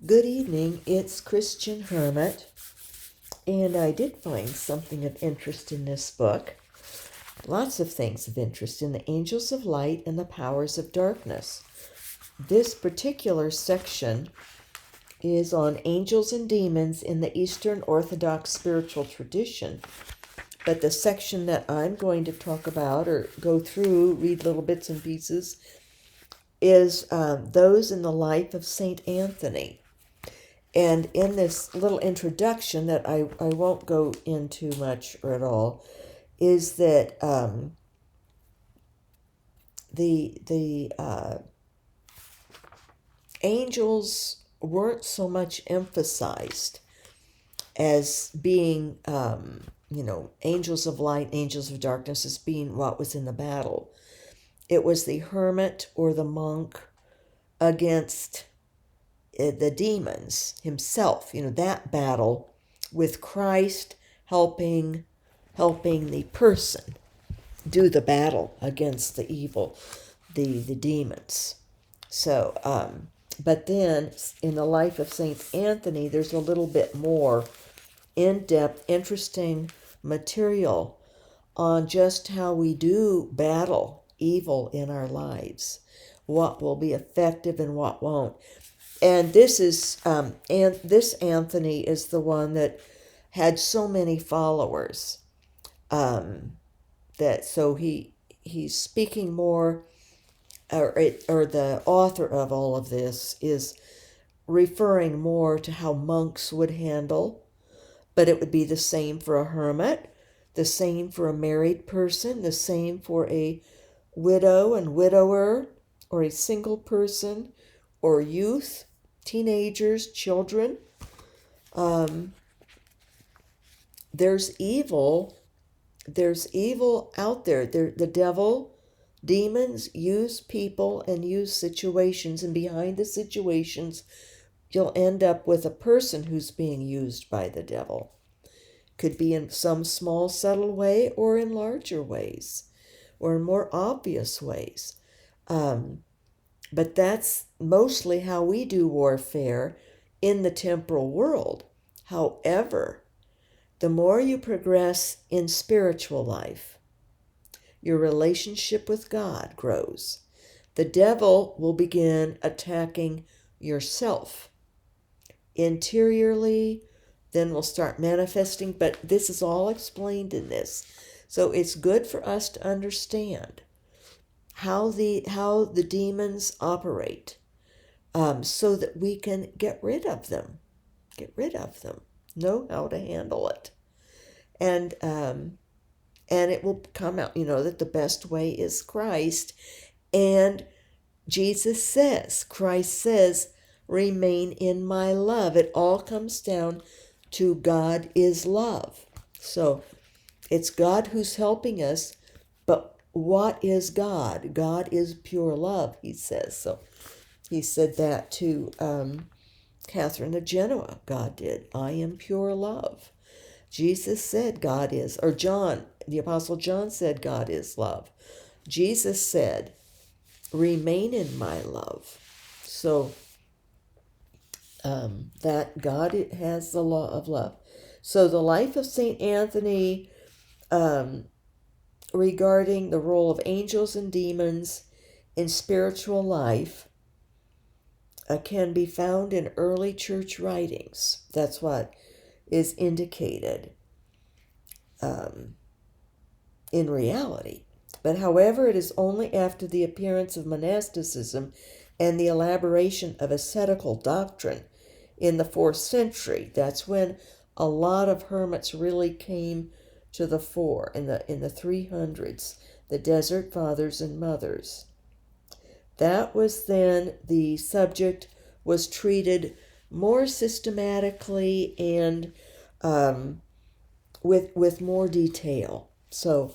Good evening, it's Christian Hermit, and I did find something of interest in this book. Lots of things of interest in the angels of light and the powers of darkness. This particular section is on angels and demons in the Eastern Orthodox spiritual tradition. But the section that I'm going to talk about or go through, read little bits and pieces, is those in the life of Saint Anthony. And in this little introduction that I won't go into much or at all, is that the angels weren't so much emphasized as being, angels of light, angels of darkness, as being what was in the battle. It was the hermit or the monk against the demons himself, that battle with Christ helping the person do the battle against the evil, the demons. So, but then in the life of Saint Anthony, there's a little bit more in-depth, interesting material on just how we do battle evil in our lives, what will be effective and what won't. And this is, and this Anthony is the one that had so many followers, that so he's speaking more, or the author of all of this is referring more to how monks would handle, but it would be the same for a hermit, the same for a married person, the same for a widow and widower, or a single person, or youth, teenagers, children. There's evil out there. The devil, demons use people and use situations, and behind the situations you'll end up with a person who's being used by the devil. Could be in some small subtle way, or in larger ways, or in more obvious ways. But that's mostly how we do warfare in the temporal world. However, the more you progress in spiritual life, your relationship with God grows. The devil will begin attacking yourself interiorly, then will start manifesting, but this is all explained in this. So it's good for us to understand how the demons operate, so that we can get rid of them, know how to handle it, and it will come out, that the best way is Christ. And Christ says, remain in my love. It all comes down to God is love. So it's God who's helping us, but what is God? God is pure love, he says. So he said that to Catherine of Genoa. God did. I am pure love. Jesus said God is, or John, the Apostle John said God is love. Jesus said, remain in my love. So that God has the law of love. So the life of St. Anthony, regarding the role of angels and demons in spiritual life, can be found in early church writings. That's what is indicated in reality. But however, it is only after the appearance of monasticism and the elaboration of ascetical doctrine in the 4th century, that's when a lot of hermits really came to the fore, in the 300s, the Desert Fathers and Mothers. That was then the subject was treated more systematically and with more detail. So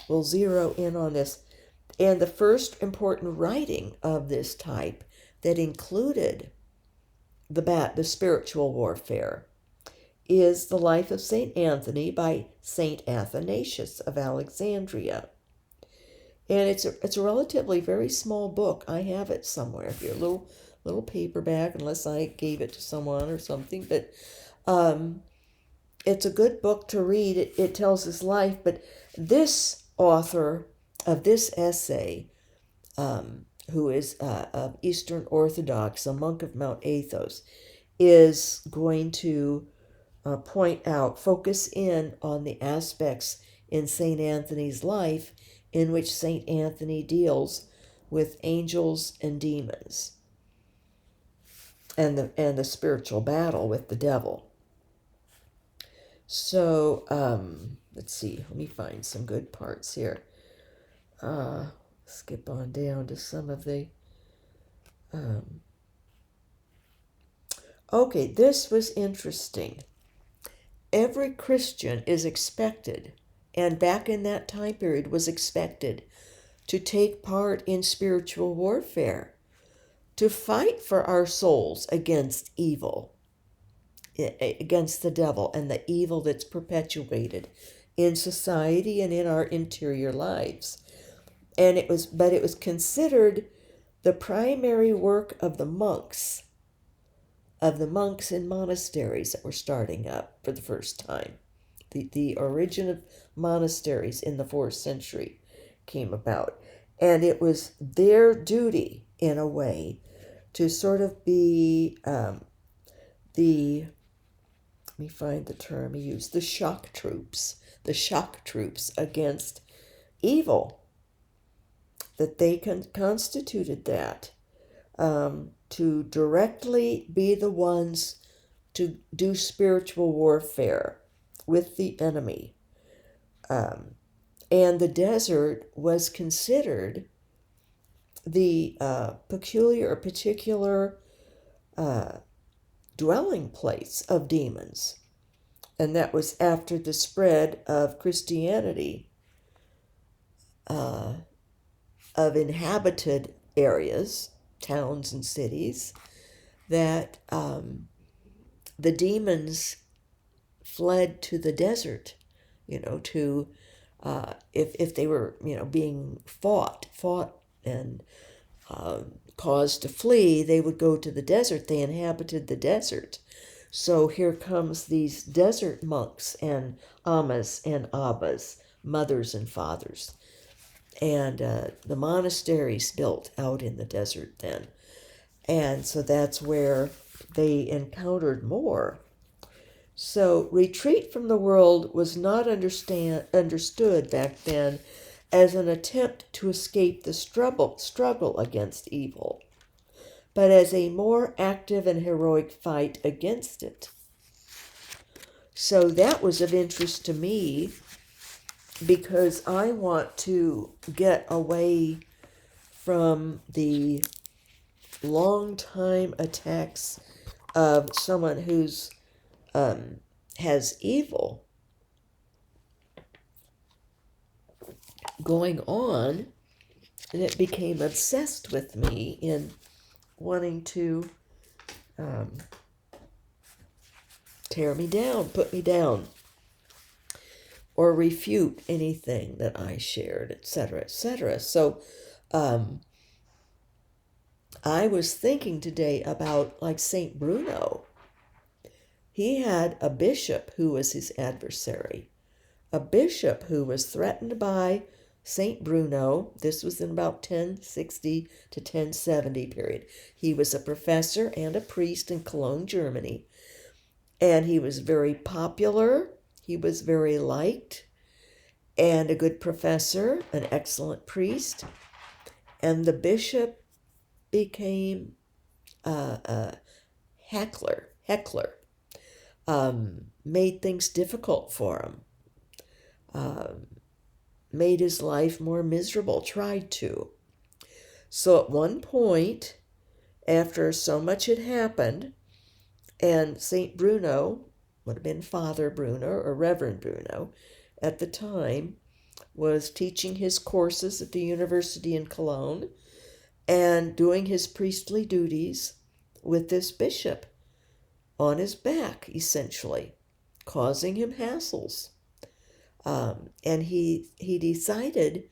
we'll zero in on this. And the first important writing of this type that included the spiritual warfare is The Life of St. Anthony by St. Athanasius of Alexandria. And it's a relatively very small book. I have it somewhere here, little little paperback, unless I gave it to someone or something. But um, it's a good book to read. It tells his life. But this author of this essay, who is of Eastern Orthodox, a monk of Mount Athos, is going to point out, focus in on the aspects in St. Anthony's life in which St. Anthony deals with angels and demons and the spiritual battle with the devil. So, let's see, let me find some good parts here. Skip on down to some of the... okay, this was interesting. Every Christian is expected, and back in that time period was expected, to take part in spiritual warfare, to fight for our souls against evil, against the devil and the evil that's perpetuated in society and in our interior lives. And it was considered the primary work of the monks in monasteries that were starting up for the first time. The origin of monasteries in the 4th century came about. And it was their duty, in a way, to sort of be let me find the term he used, the shock troops against evil, that they constituted that, to directly be the ones to do spiritual warfare with the enemy. And the desert was considered the particular dwelling place of demons. And that was after the spread of Christianity, of inhabited areas, towns and cities, that the demons fled to the desert, to if they were being fought and caused to flee, they would go to the desert. They inhabited the desert. So here comes these desert monks and ammas and abbas, mothers and fathers, and the monasteries built out in the desert then. And so that's where they encountered more. So retreat from the world was not understood back then as an attempt to escape the struggle against evil, but as a more active and heroic fight against it. So that was of interest to me, because I want to get away from the long-time attacks of someone who's has evil going on, and it became obsessed with me in wanting to tear me down, put me down, or refute anything that I shared, etc., etc. So I was thinking today about, like, St. Bruno. He had a bishop who was his adversary, a bishop who was threatened by St. Bruno. This was in about 1060 to 1070 period. He was a professor and a priest in Cologne, Germany, and he was very popular. He was very liked, and a good professor, an excellent priest. And the bishop became a heckler, made things difficult for him, made his life more miserable, tried to. So at one point, after so much had happened, and St. Bruno, would have been Father Bruno or Reverend Bruno at the time, was teaching his courses at the university in Cologne and doing his priestly duties with this bishop on his back, essentially, causing him hassles. And he decided,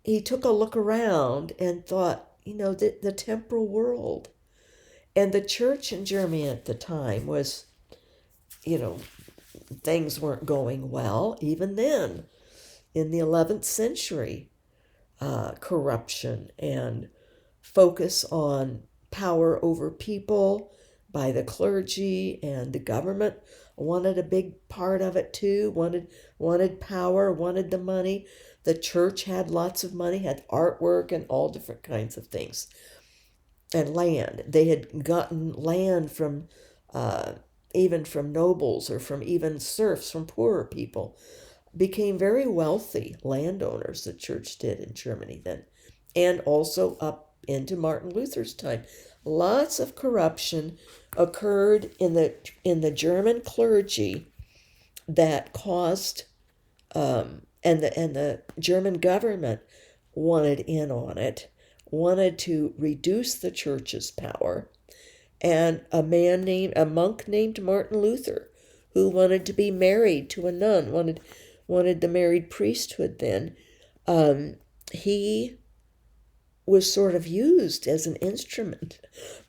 he took a look around and thought, the temporal world And the church in Germany at the time was, you know, things weren't going well even then in the 11th century. Corruption and focus on power over people by the clergy, and the government wanted a big part of it too, wanted power, wanted the money. The church had lots of money, had artwork and all different kinds of things, and land. They had gotten land from even from nobles, or from even serfs, from poorer people. Became very wealthy landowners, the church did in Germany then, and also up into Martin Luther's time. Lots of corruption occurred in the German clergy that caused, and the German government wanted in on it, wanted to reduce the church's power. And a monk named Martin Luther, who wanted to be married to a nun, wanted the married priesthood then. He was sort of used as an instrument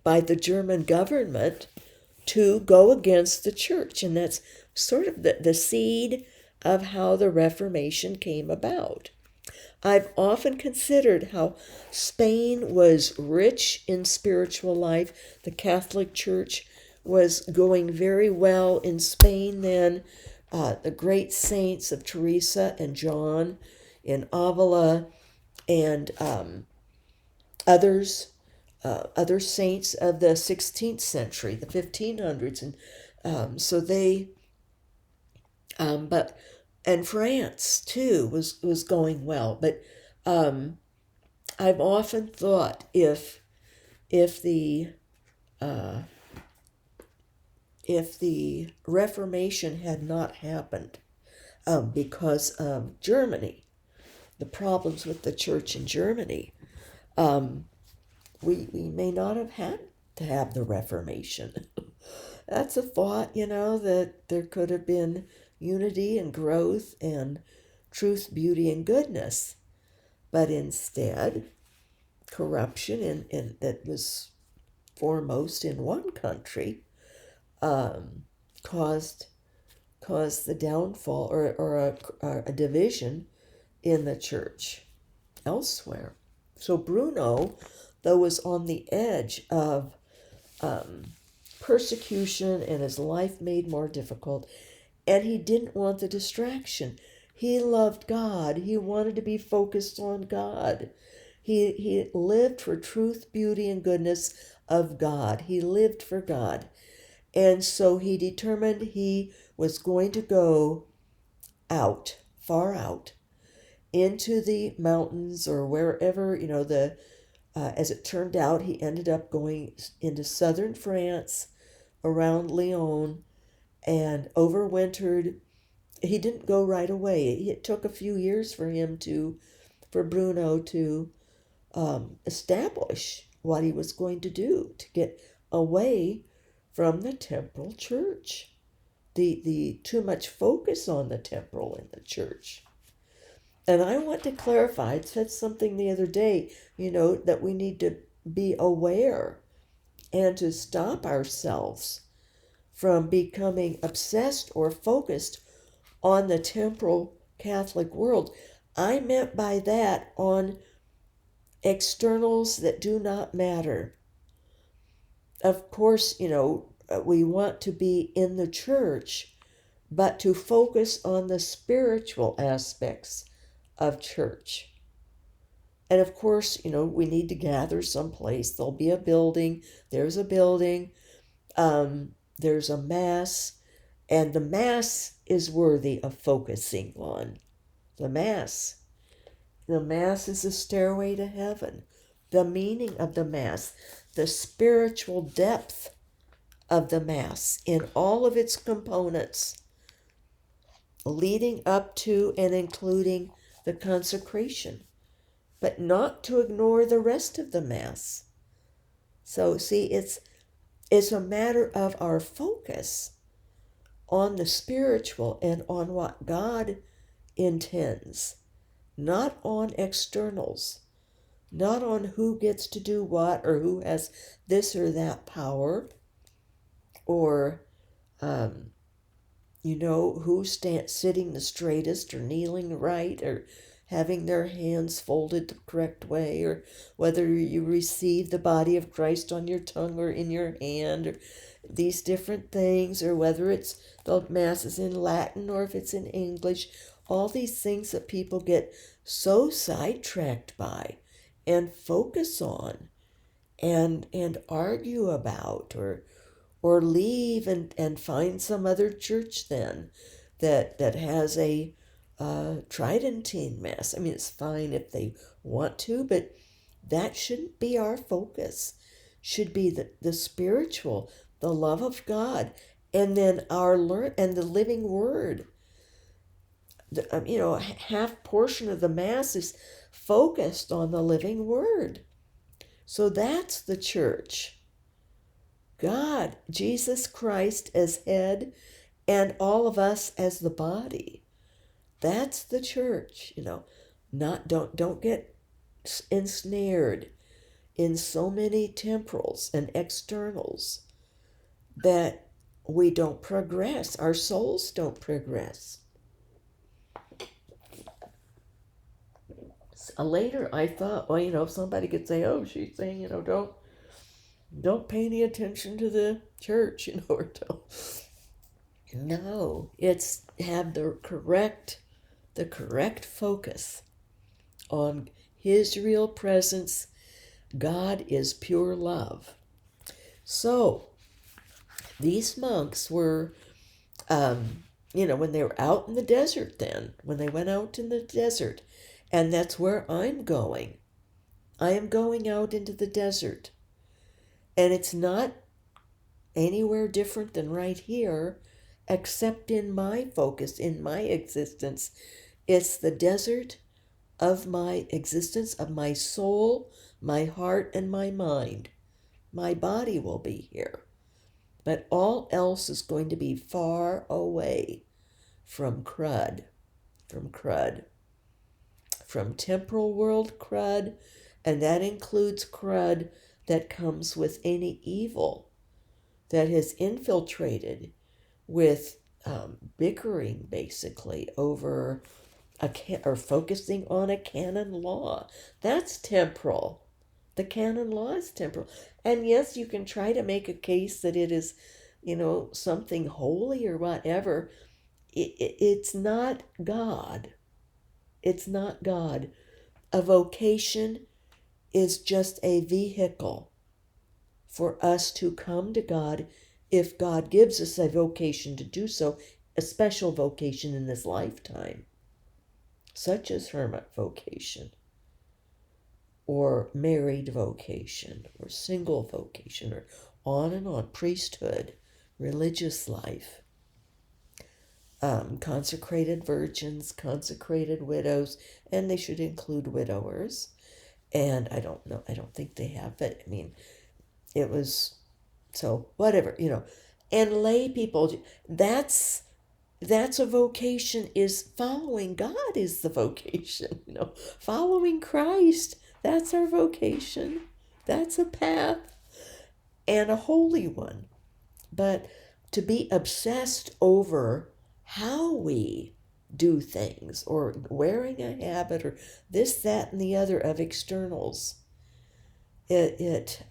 by the German government to go against the church. And that's sort of the seed of how the Reformation came about. I've often considered how Spain was rich in spiritual life. The Catholic Church was going very well in Spain then. The great saints of Teresa and John in Avila, and other saints of the 16th century, the 1500s, and so they, but and France too was going well. But I've often thought if the Reformation had not happened, because of Germany, the problems with the church in Germany, we may not have had to have the Reformation. That's a thought, that there could have been unity and growth and truth, beauty, and goodness. But instead, corruption that was foremost in one country caused the downfall, or a division in the church elsewhere. So Bruno, though, was on the edge of persecution and his life made more difficult, and he didn't want the distraction. He loved God. He wanted to be focused on God. He lived for truth, beauty, and goodness of God. He lived for God. And so he determined he was going to go out, far out, into the mountains, or wherever, as it turned out, he ended up going into southern France, around Lyon, and overwintered. He didn't go right away. It took a few years for Bruno to establish what he was going to do, to get away from the temporal church, the too much focus on the temporal in the church. And I want to clarify, I said something the other day, that we need to be aware and to stop ourselves from becoming obsessed or focused on the temporal Catholic world. I meant by that on externals that do not matter. Of course, we want to be in the church, but to focus on the spiritual aspects of church. And of course, we need to gather someplace. There'll be a building. There's a building. There's a mass. And the mass is worthy of focusing on. The mass. The mass is a stairway to heaven. The meaning of the mass, the spiritual depth of the mass in all of its components, leading up to and including the consecration, but not to ignore the rest of the mass. So see, it's a matter of our focus on the spiritual and on what God intends, not on externals, not on who gets to do what or who has this or that power, or who's sitting the straightest or kneeling right or having their hands folded the correct way, or whether you receive the body of Christ on your tongue or in your hand, or these different things, or whether it's the Mass is in Latin or if it's in English. All these things that people get so sidetracked by and focus on and argue about, or leave and find some other church then that has a Tridentine Mass. I mean, it's fine if they want to, but that shouldn't be our focus. Should be the spiritual, the love of God, and then and the living Word. Half portion of the Mass is focused on the living Word. So that's the church. God, Jesus Christ as head, and all of us as the body. That's the church. Don't get ensnared in so many temporals and externals that we don't progress. Our souls don't progress. Later, I thought, well, somebody could say, "Oh, she's saying, don't pay any attention to the church, or don't." No, it's have the correct focus on His real presence. God is pure love. So these monks were, when they were out in the desert, when they went out in the desert, and that's where I'm going. I am going out into the desert. And it's not anywhere different than right here, except in my focus, in my existence. It's the desert of my existence, of my soul, my heart, and my mind. My body will be here, but all else is going to be far away from crud, from temporal world crud, and that includes crud that comes with any evil that has infiltrated with bickering, basically, over or focusing on a canon law. That's temporal. The canon law is temporal. And yes, you can try to make a case that it is, something holy or whatever. It's not God. It's not God. A vocation is just a vehicle for us to come to God if God gives us a vocation to do so, a special vocation in this lifetime, such as hermit vocation, or married vocation, or single vocation, or on and on, priesthood, religious life, consecrated virgins, consecrated widows, and they should include widowers. And I don't think they have, but I mean, it was, so whatever, and lay people, that's a vocation. Is following God is the vocation, following Christ, that's our vocation. That's a path, and a holy one. But to be obsessed over how we do things, or wearing a habit, or this, that, and the other of externals, it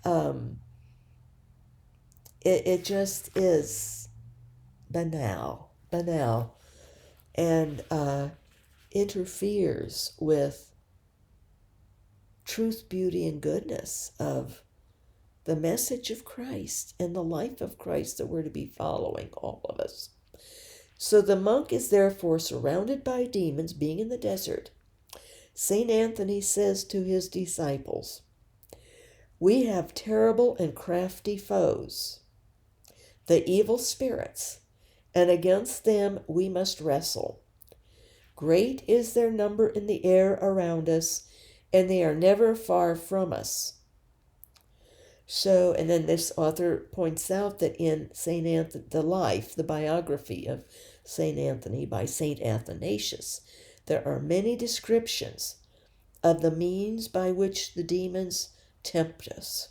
just is banal, and interferes with truth, beauty, and goodness of the message of Christ and the life of Christ that we're to be following, all of us. So the monk is therefore surrounded by demons, being in the desert. St. Anthony says to his disciples, "We have terrible and crafty foes, the evil spirits, and against them we must wrestle. Great is their number in the air around us, and they are never far from us." So, and then this author points out that in St. Anthony, the biography of St. Anthony by St. Athanasius, there are many descriptions of the means by which the demons tempt us.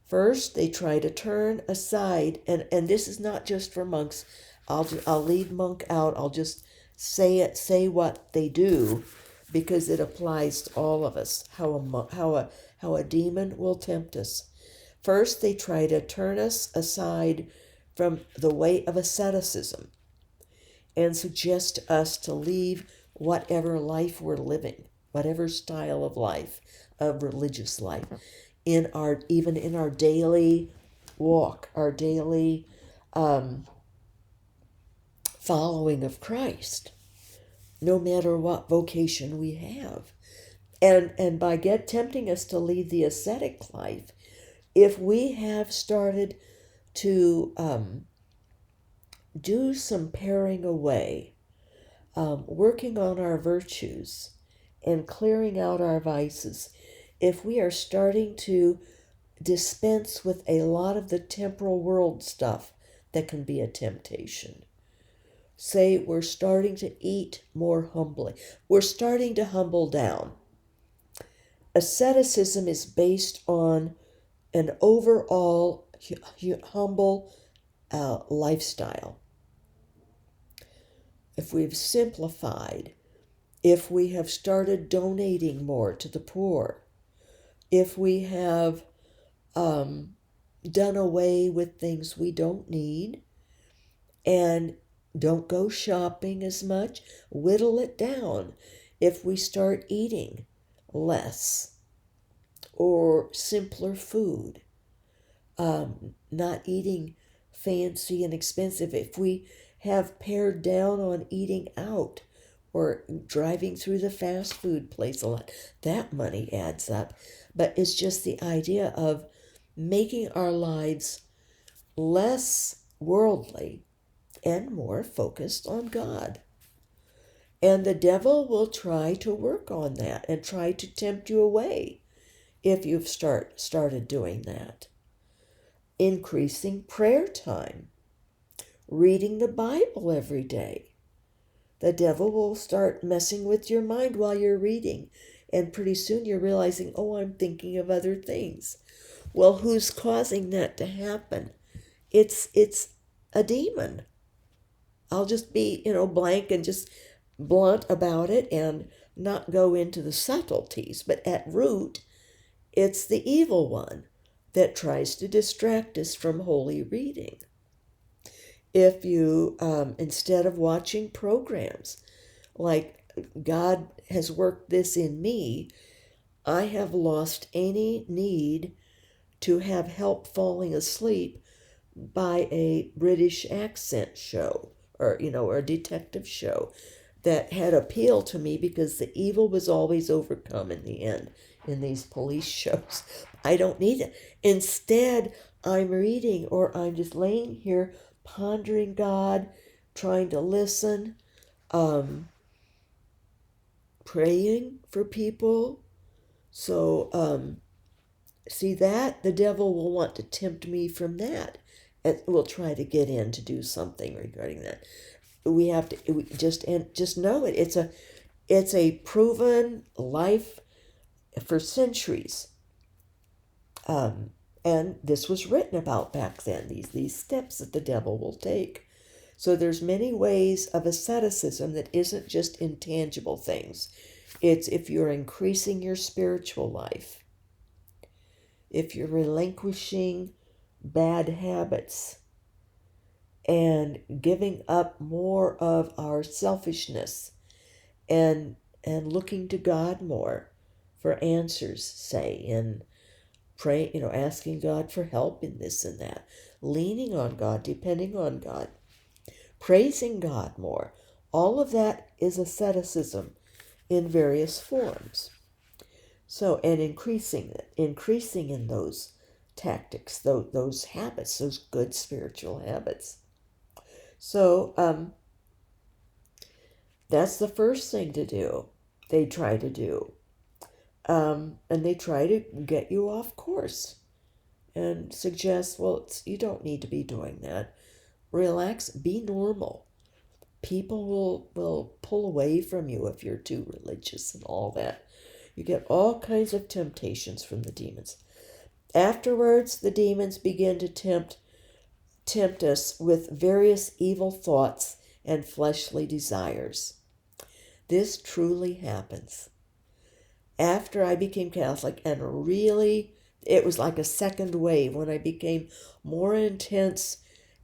First, they try to turn aside, and this is not just for monks. I'll leave monk out. I'll just say what they do, because it applies to all of us. How a demon will tempt us. First, they try to turn us aside from the way of asceticism and suggest to us to leave whatever life we're living, whatever style of life, of religious life, even in our daily walk, our daily following of Christ, no matter what vocation we have. And by tempting us to leave the ascetic life, if we have started to do some paring away, working on our virtues and clearing out our vices, if we are starting to dispense with a lot of the temporal world stuff that can be a temptation, say we're starting to eat more humbly, we're starting to humble down. Asceticism is based on an overall humble lifestyle. If we've simplified, if we have started donating more to the poor, if we have done away with things we don't need and don't go shopping as much, whittle it down. If we start eating less or simpler food, not eating fancy and expensive, if we have pared down on eating out or driving through the fast food place a lot, that money adds up. But it's just the idea of making our lives less worldly and more focused on God. And the devil will try to work on that and try to tempt you away if you've started doing that. Increasing prayer time, reading the Bible every day. The devil will start messing with your mind while you're reading, and pretty soon you're realizing, oh, I'm thinking of other things. Well, who's causing that to happen? It's a demon. I'll just be, blank and just blunt about it and not go into the subtleties. But at root, it's the evil one that tries to distract us from holy reading. If you, instead of watching programs like God has worked this in me, I have lost any need to have help falling asleep by a British accent show or a detective show that had appeal to me, because the evil was always overcome in the end in these police shows. I don't need it. Instead, I'm reading, or I'm just laying here pondering God, trying to listen, praying for people. So, see that? The devil will want to tempt me from that. And we'll try to get in to do something regarding that. We have to just know it. It's a proven life for centuries. And this was written about back then, these steps that the devil will take. So there's many ways of asceticism that isn't just intangible things. It's if you're increasing your spiritual life, if you're relinquishing bad habits and giving up more of our selfishness and looking to God more for answers, say, and pray, asking God for help in this and that, leaning on God, depending on God, praising God more. All of that is asceticism in various forms. So, and increasing in those tactics, those habits, those good spiritual habits. So, that's the first thing to do. They try to do. And they try to get you off course and suggest, well, you don't need to be doing that. Relax, be normal. People will pull away from you if you're too religious and all that. You get all kinds of temptations from the demons. Afterwards, the demons begin to tempt us with various evil thoughts and fleshly desires. This truly happens. After I became Catholic, and really, it was like a second wave when I became more intense.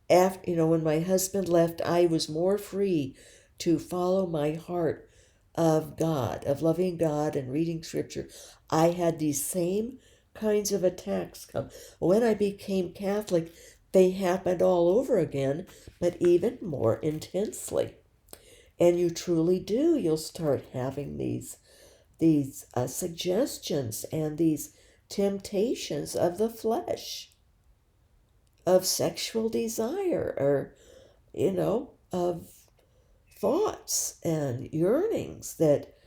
After, when my husband left, I was more free to follow my heart of God, of loving God and reading scripture. I had these same kinds of attacks come. When I became Catholic, they happened all over again, but even more intensely. And you truly do. You'll start having these suggestions and these temptations of the flesh, of sexual desire, or of thoughts and yearnings that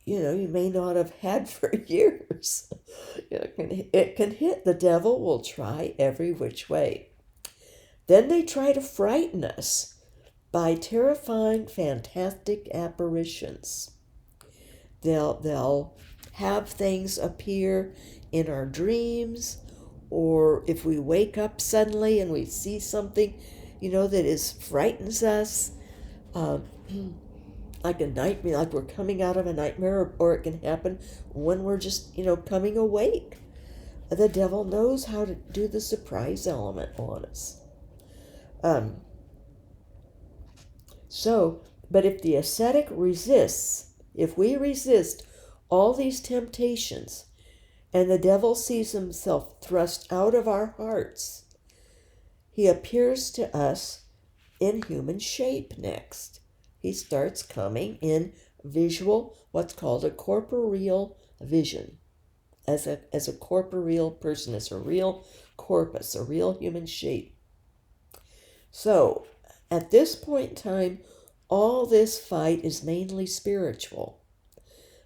you may not have had for years. It can hit. The devil will try every which way. Then they try to frighten us by terrifying, fantastic apparitions. They'll have things appear in our dreams, or if we wake up suddenly and we see something, that frightens us, like a nightmare, like we're coming out of a nightmare, or it can happen when we're just, coming awake. The devil knows how to do the surprise element on us. But if the ascetic resists, if we resist all these temptations, and the devil sees himself thrust out of our hearts, he appears to us in human shape next. He starts coming in visual, what's called a corporeal vision, as a corporeal person, as a real corpus, a real human shape. So, at this point in time, all this fight is mainly spiritual.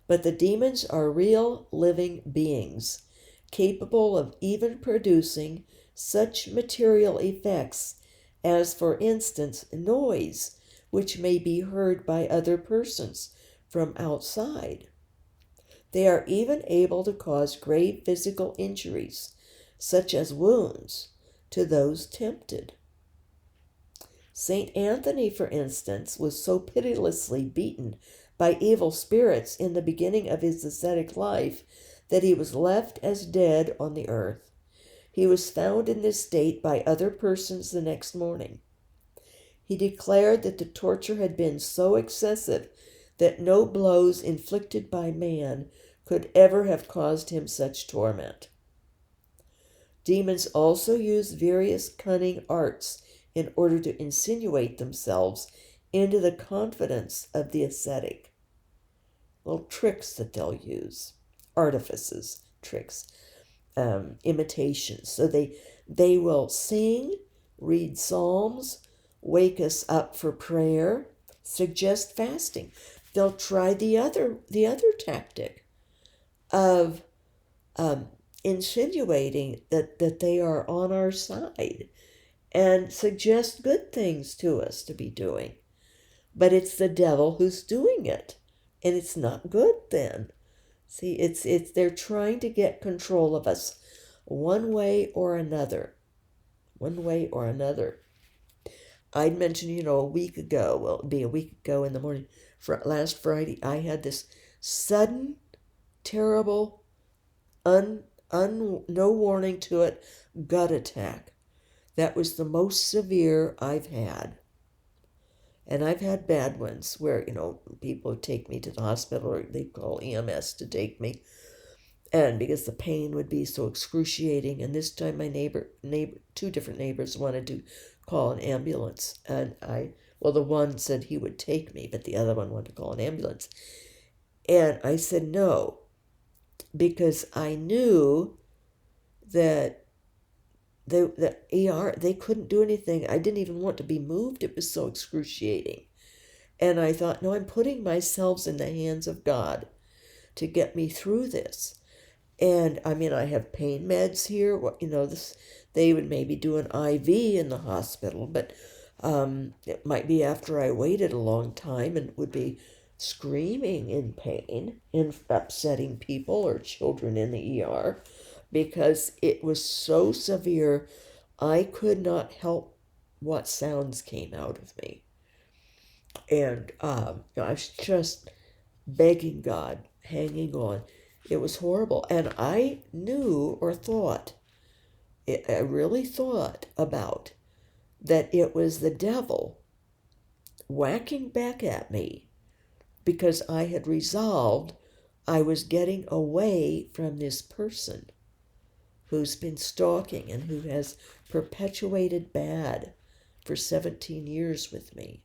But the demons are real living beings, capable of even producing such material effects as, for instance, noise, which may be heard by other persons from outside. They are even able to cause grave physical injuries, such as wounds, to those tempted. Saint Anthony, for instance, was so pitilessly beaten by evil spirits in the beginning of his ascetic life that he was left as dead on the earth. He was found in this state by other persons the next morning. He declared that the torture had been so excessive that no blows inflicted by man could ever have caused him such torment. Demons also use various cunning arts in order to insinuate themselves into the confidence of the ascetic. Little tricks that they'll use, artifices, tricks, imitations. So they will sing, read psalms, wake us up for prayer, suggest fasting. They'll try the other tactic of insinuating that they are on our side and suggest good things to us to be doing. But it's the devil who's doing it, and it's not good then. See, it's they're trying to get control of us one way or another. One way or another. I'd mentioned, a week ago, well, it'd be a week ago in the morning, last Friday, I had this sudden, terrible, no warning to it, gut attack. That was the most severe I've had. And I've had bad ones where, people take me to the hospital, or they call EMS to take me. And because the pain would be so excruciating. And this time my two different neighbors wanted to call an ambulance. And the one said he would take me, but the other one wanted to call an ambulance. And I said no, because I knew that the ER, they couldn't do anything. I didn't even want to be moved. It was so excruciating. And I thought, no, I'm putting myself in the hands of God to get me through this. And I have pain meds here. They would maybe do an IV in the hospital, but it might be after I waited a long time, and it would be screaming in pain and upsetting people or children in the ER because it was so severe I could not help what sounds came out of me. And I was just begging God, hanging on. It was horrible. And I knew or thought, I really thought about that it was the devil whacking back at me because I had resolved I was getting away from this person who's been stalking and who has perpetuated bad for 17 years with me,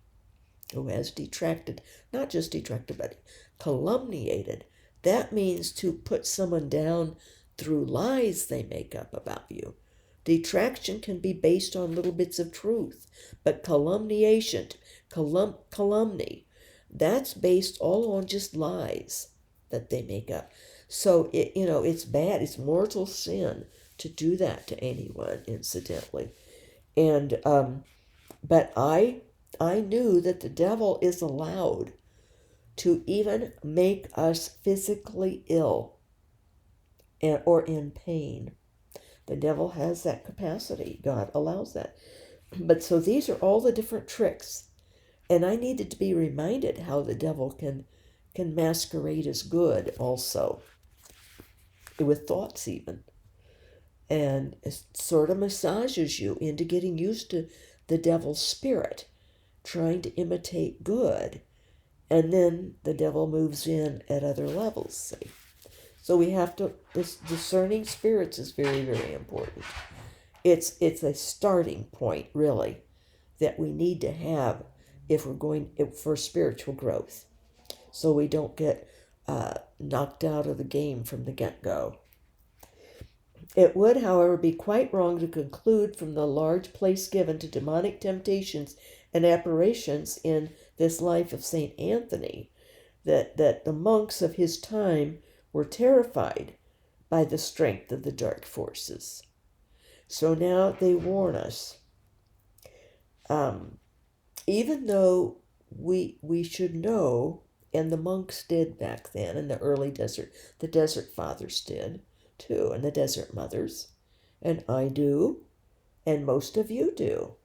who has detracted, not just detracted, but calumniated. That means to put someone down through lies they make up about you. Detraction can be based on little bits of truth, but calumniation, calumny, that's based all on just lies that they make up. So it's bad. It's mortal sin to do that to anyone, incidentally. And but I knew that the devil is allowed to even make us physically ill or in pain. The devil has that capacity. God allows that. But so these are all the different tricks. And I needed to be reminded how the devil can masquerade as good also, with thoughts even. And it sort of massages you into getting used to the devil's spirit, trying to imitate good. And then the devil moves in at other levels, see. So we have to, this discerning spirits is very, very important. It's a starting point, really, that we need to have if we're going for spiritual growth, so we don't get knocked out of the game from the get-go. It would, however, be quite wrong to conclude from the large place given to demonic temptations and apparitions in this life of St. Anthony that the monks of his time were terrified by the strength of the dark forces. So now they warn us, even though we should know, and the monks did back then in the early the desert fathers did too, and the desert mothers, and I do, and most of you do,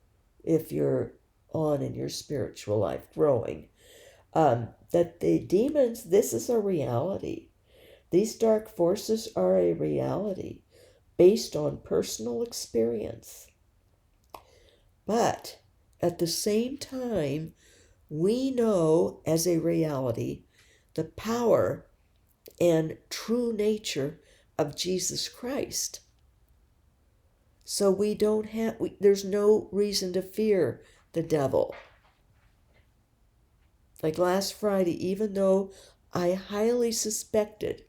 if you're on in your spiritual life growing, that the demons, this is a reality. These dark forces are a reality based on personal experience. But at the same time, we know as a reality the power and true nature of Jesus Christ. So we don't have, there's no reason to fear the devil. Like last Friday, even though I highly suspected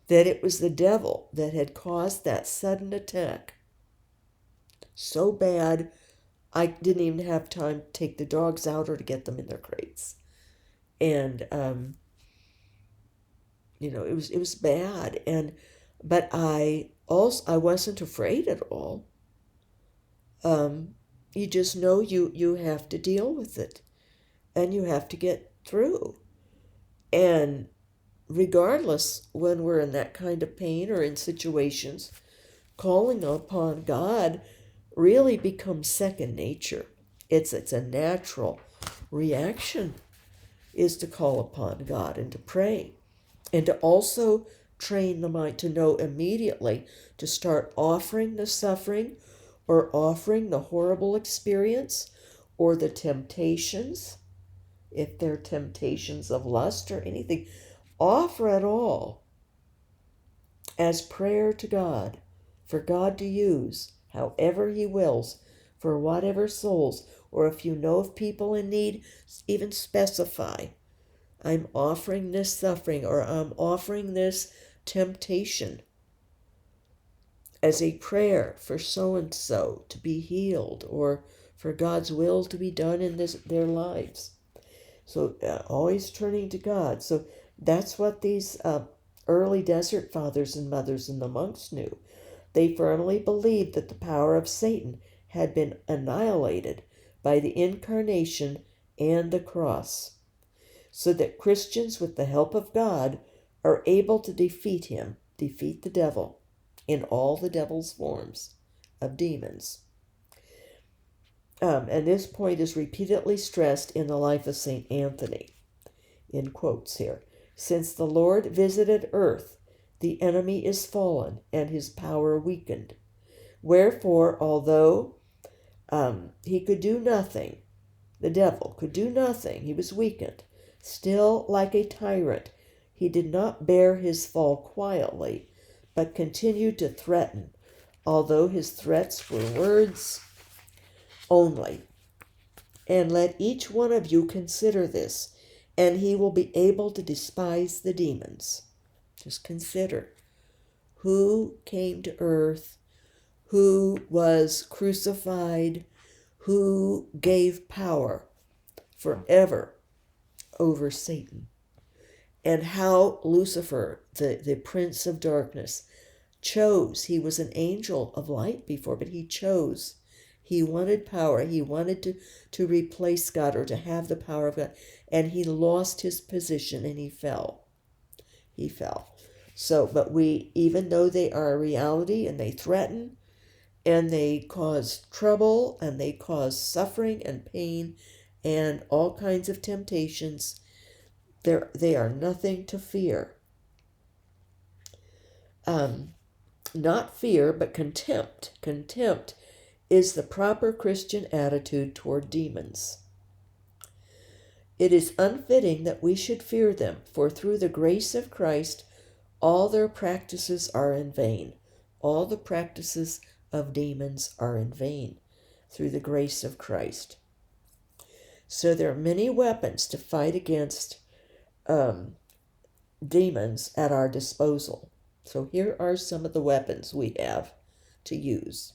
that it was the devil that had caused that sudden attack, so bad I didn't even have time to take the dogs out or to get them in their crates. And it was bad, but I wasn't afraid at all. You just know you have to deal with it, and you have to get through. And regardless, when we're in that kind of pain or in situations, calling upon God really becomes second nature. It's a natural reaction, is to call upon God and to pray, and to also train the mind to know immediately to start offering the suffering or offering the horrible experience or the temptations, if they're temptations of lust or anything, offer it all as prayer to God, for God to use however He wills, for whatever souls, or if you know of people in need, even specify, I'm offering this suffering, or I'm offering this temptation as a prayer for so-and-so to be healed, or for God's will to be done in their lives. So always turning to God. So that's what these early desert fathers and mothers and the monks knew. They firmly believed that the power of Satan had been annihilated by the incarnation and the cross. so that Christians, with the help of God, are able to defeat the devil, in all the devil's forms of demons. And this point is repeatedly stressed in the life of St. Anthony, in quotes here. Since the Lord visited earth, the enemy is fallen and his power weakened. Wherefore, although he could do nothing, the devil could do nothing, he was weakened, still like a tyrant, he did not bear his fall quietly, but continued to threaten, although his threats were words only. And let each one of you consider this, and he will be able to despise the demons. Just consider who came to earth, who was crucified, who gave power forever over Satan, and how Lucifer, the prince of darkness, chose. He was an angel of light before, but he chose. He wanted power. He wanted to replace God, or to have the power of God, and he lost his position and he fell. He fell. So, but we, even though they are a reality and they threaten and they cause trouble and they cause suffering and pain and all kinds of temptations, they are nothing to fear. Not fear, but contempt. Contempt is the proper Christian attitude toward demons. It is unfitting that we should fear them, for through the grace of Christ, all their practices are in vain. All the practices of demons are in vain through the grace of Christ. So there are many weapons to fight against demons at our disposal. So here are some of the weapons we have to use.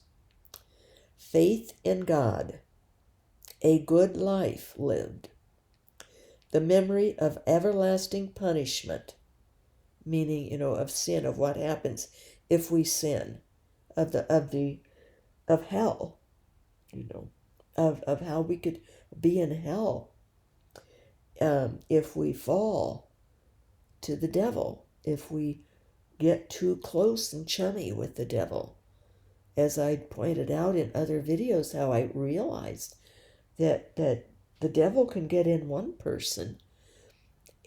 Faith in God, a good life lived, the memory of everlasting punishment, meaning, of sin, of what happens if we sin, of hell, of how we could be in hell if we fall to the devil, if we get too close and chummy with the devil. As I pointed out in other videos, how I realized that the devil can get in one person,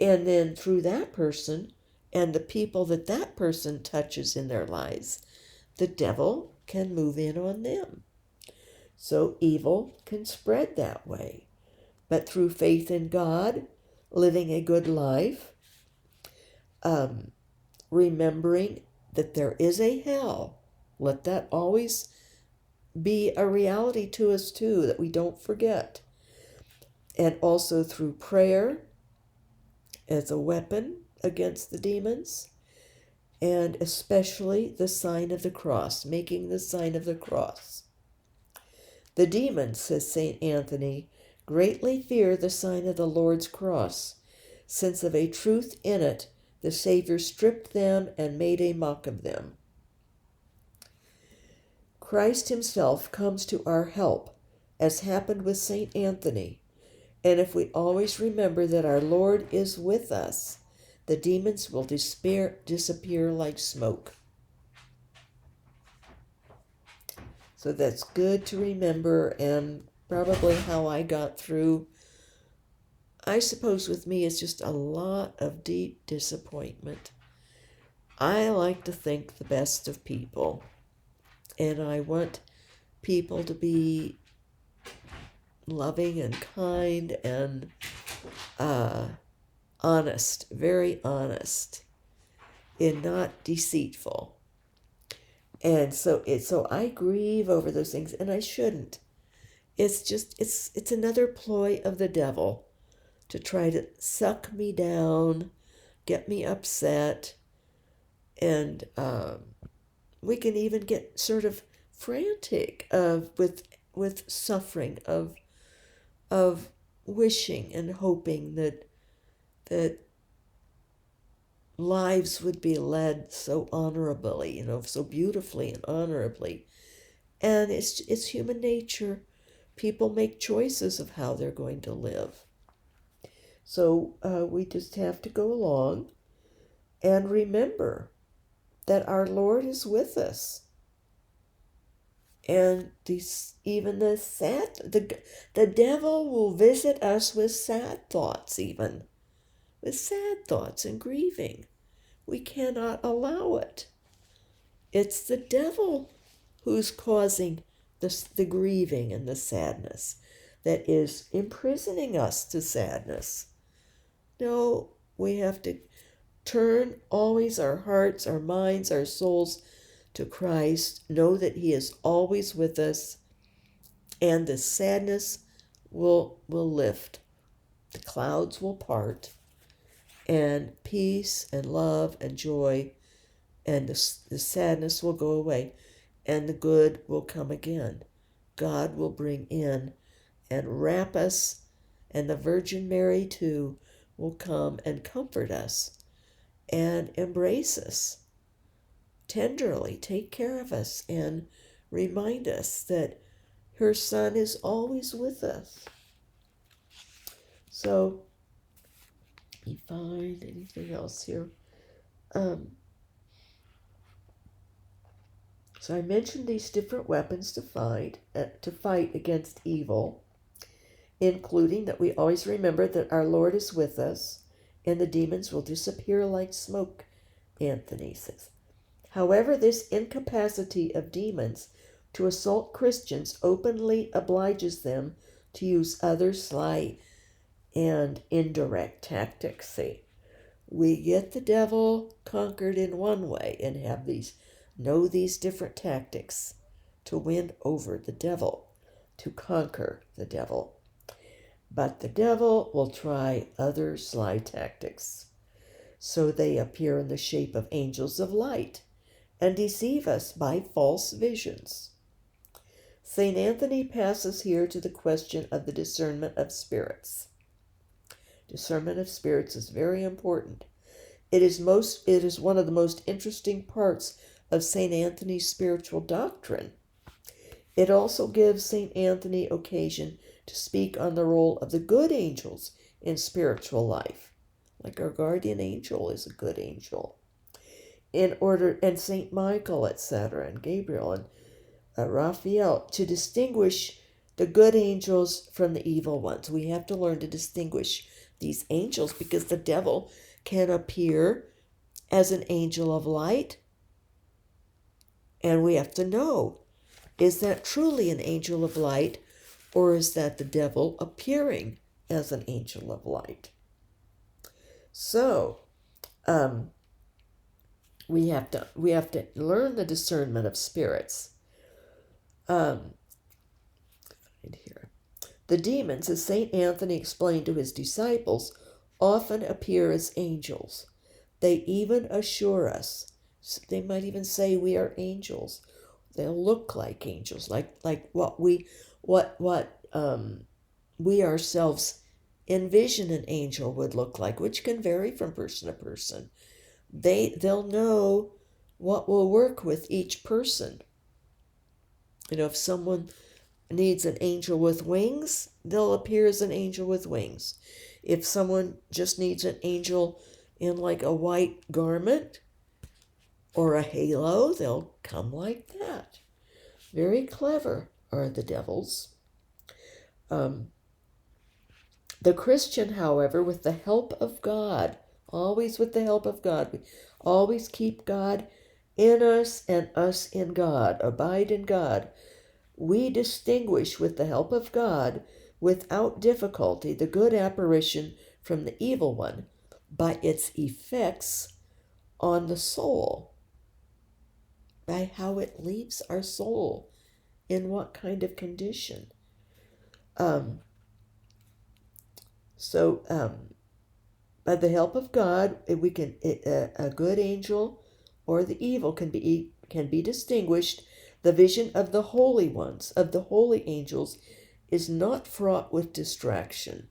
and then through that person and the people that person touches in their lives, the devil can move in on them. So evil can spread that way. But through faith in God, living a good life, remembering that there is a hell, let that always be a reality to us too, that we don't forget. And also through prayer as a weapon against the demons, and especially the sign of the cross, making the sign of the cross. The demons, says St. Anthony, greatly fear the sign of the Lord's cross, since of a truth in it the Savior stripped them and made a mock of them. Christ himself comes to our help, as happened with St. Anthony, and if we always remember that our Lord is with us, the demons will disappear like smoke. So that's good to remember, and probably how I got through. I suppose with me it's just a lot of deep disappointment. I like to think the best of people, and I want people to be loving and kind and honest, very honest, and not deceitful. And so I grieve over those things, and I shouldn't. It's another ploy of the devil to try to suck me down, get me upset, and we can even get sort of frantic with suffering of wishing and hoping that lives would be led so honorably, so beautifully and honorably. And it's human nature. People make choices of how they're going to live. So we just have to go along and remember that our Lord is with us. And even the devil will visit us with sad thoughts, even with sad thoughts and grieving. We cannot allow it. It's the devil who's causing the grieving and the sadness that is imprisoning us to sadness. No, we have to turn always our hearts, our minds, our souls to Christ. Know that He is always with us, and the sadness will lift. The clouds will part, and peace and love and joy and the sadness will go away, and the good will come again. God will bring in and wrap us, and the Virgin Mary too will come and comfort us and embrace us tenderly, take care of us, and remind us that her Son is always with us. So, let me find anything else here. So I mentioned these different weapons to fight against evil, including that we always remember that our Lord is with us, and the demons will disappear like smoke, Anthony says. However, this incapacity of demons to assault Christians openly obliges them to use other sly and indirect tactics. See, we get the devil conquered in one way and know these different tactics to win over the devil, to conquer the devil. But the devil will try other sly tactics. So they appear in the shape of angels of light and deceive us by false visions. St. Anthony passes here to the question of the discernment of spirits. Discernment of spirits is very important. It is one of the most interesting parts of St. Anthony's spiritual doctrine. It also gives St. Anthony occasion to speak on the role of the good angels in spiritual life, like our guardian angel is a good angel. And St. Michael, etc., and Gabriel and Raphael, to distinguish the good angels from the evil ones. We have to learn to distinguish these angels because the devil can appear as an angel of light, and we have to know, is that truly an angel of light, or is that the devil appearing as an angel of light? So, we have to learn the discernment of spirits. Here, the demons, as Saint Anthony explained to his disciples, often appear as angels. They even assure us. They might even say we are angels. They'll look like angels, like what we ourselves envision an angel would look like, which can vary from person to person. They'll know what will work with each person. If someone needs an angel with wings, they'll appear as an angel with wings. If someone just needs an angel in like a white garment or a halo, they'll come like that. Very clever are the devils. The Christian, however, with the help of God, always with the help of God, we always keep God in us and us in God, abide in God. We distinguish with the help of God, without difficulty, the good apparition from the evil one by its effects on the soul, by how it leaves our soul, in what kind of condition. By the help of God, we can a good angel or the evil can be distinguished. The vision of the holy ones, of the holy angels, is not fraught with distraction,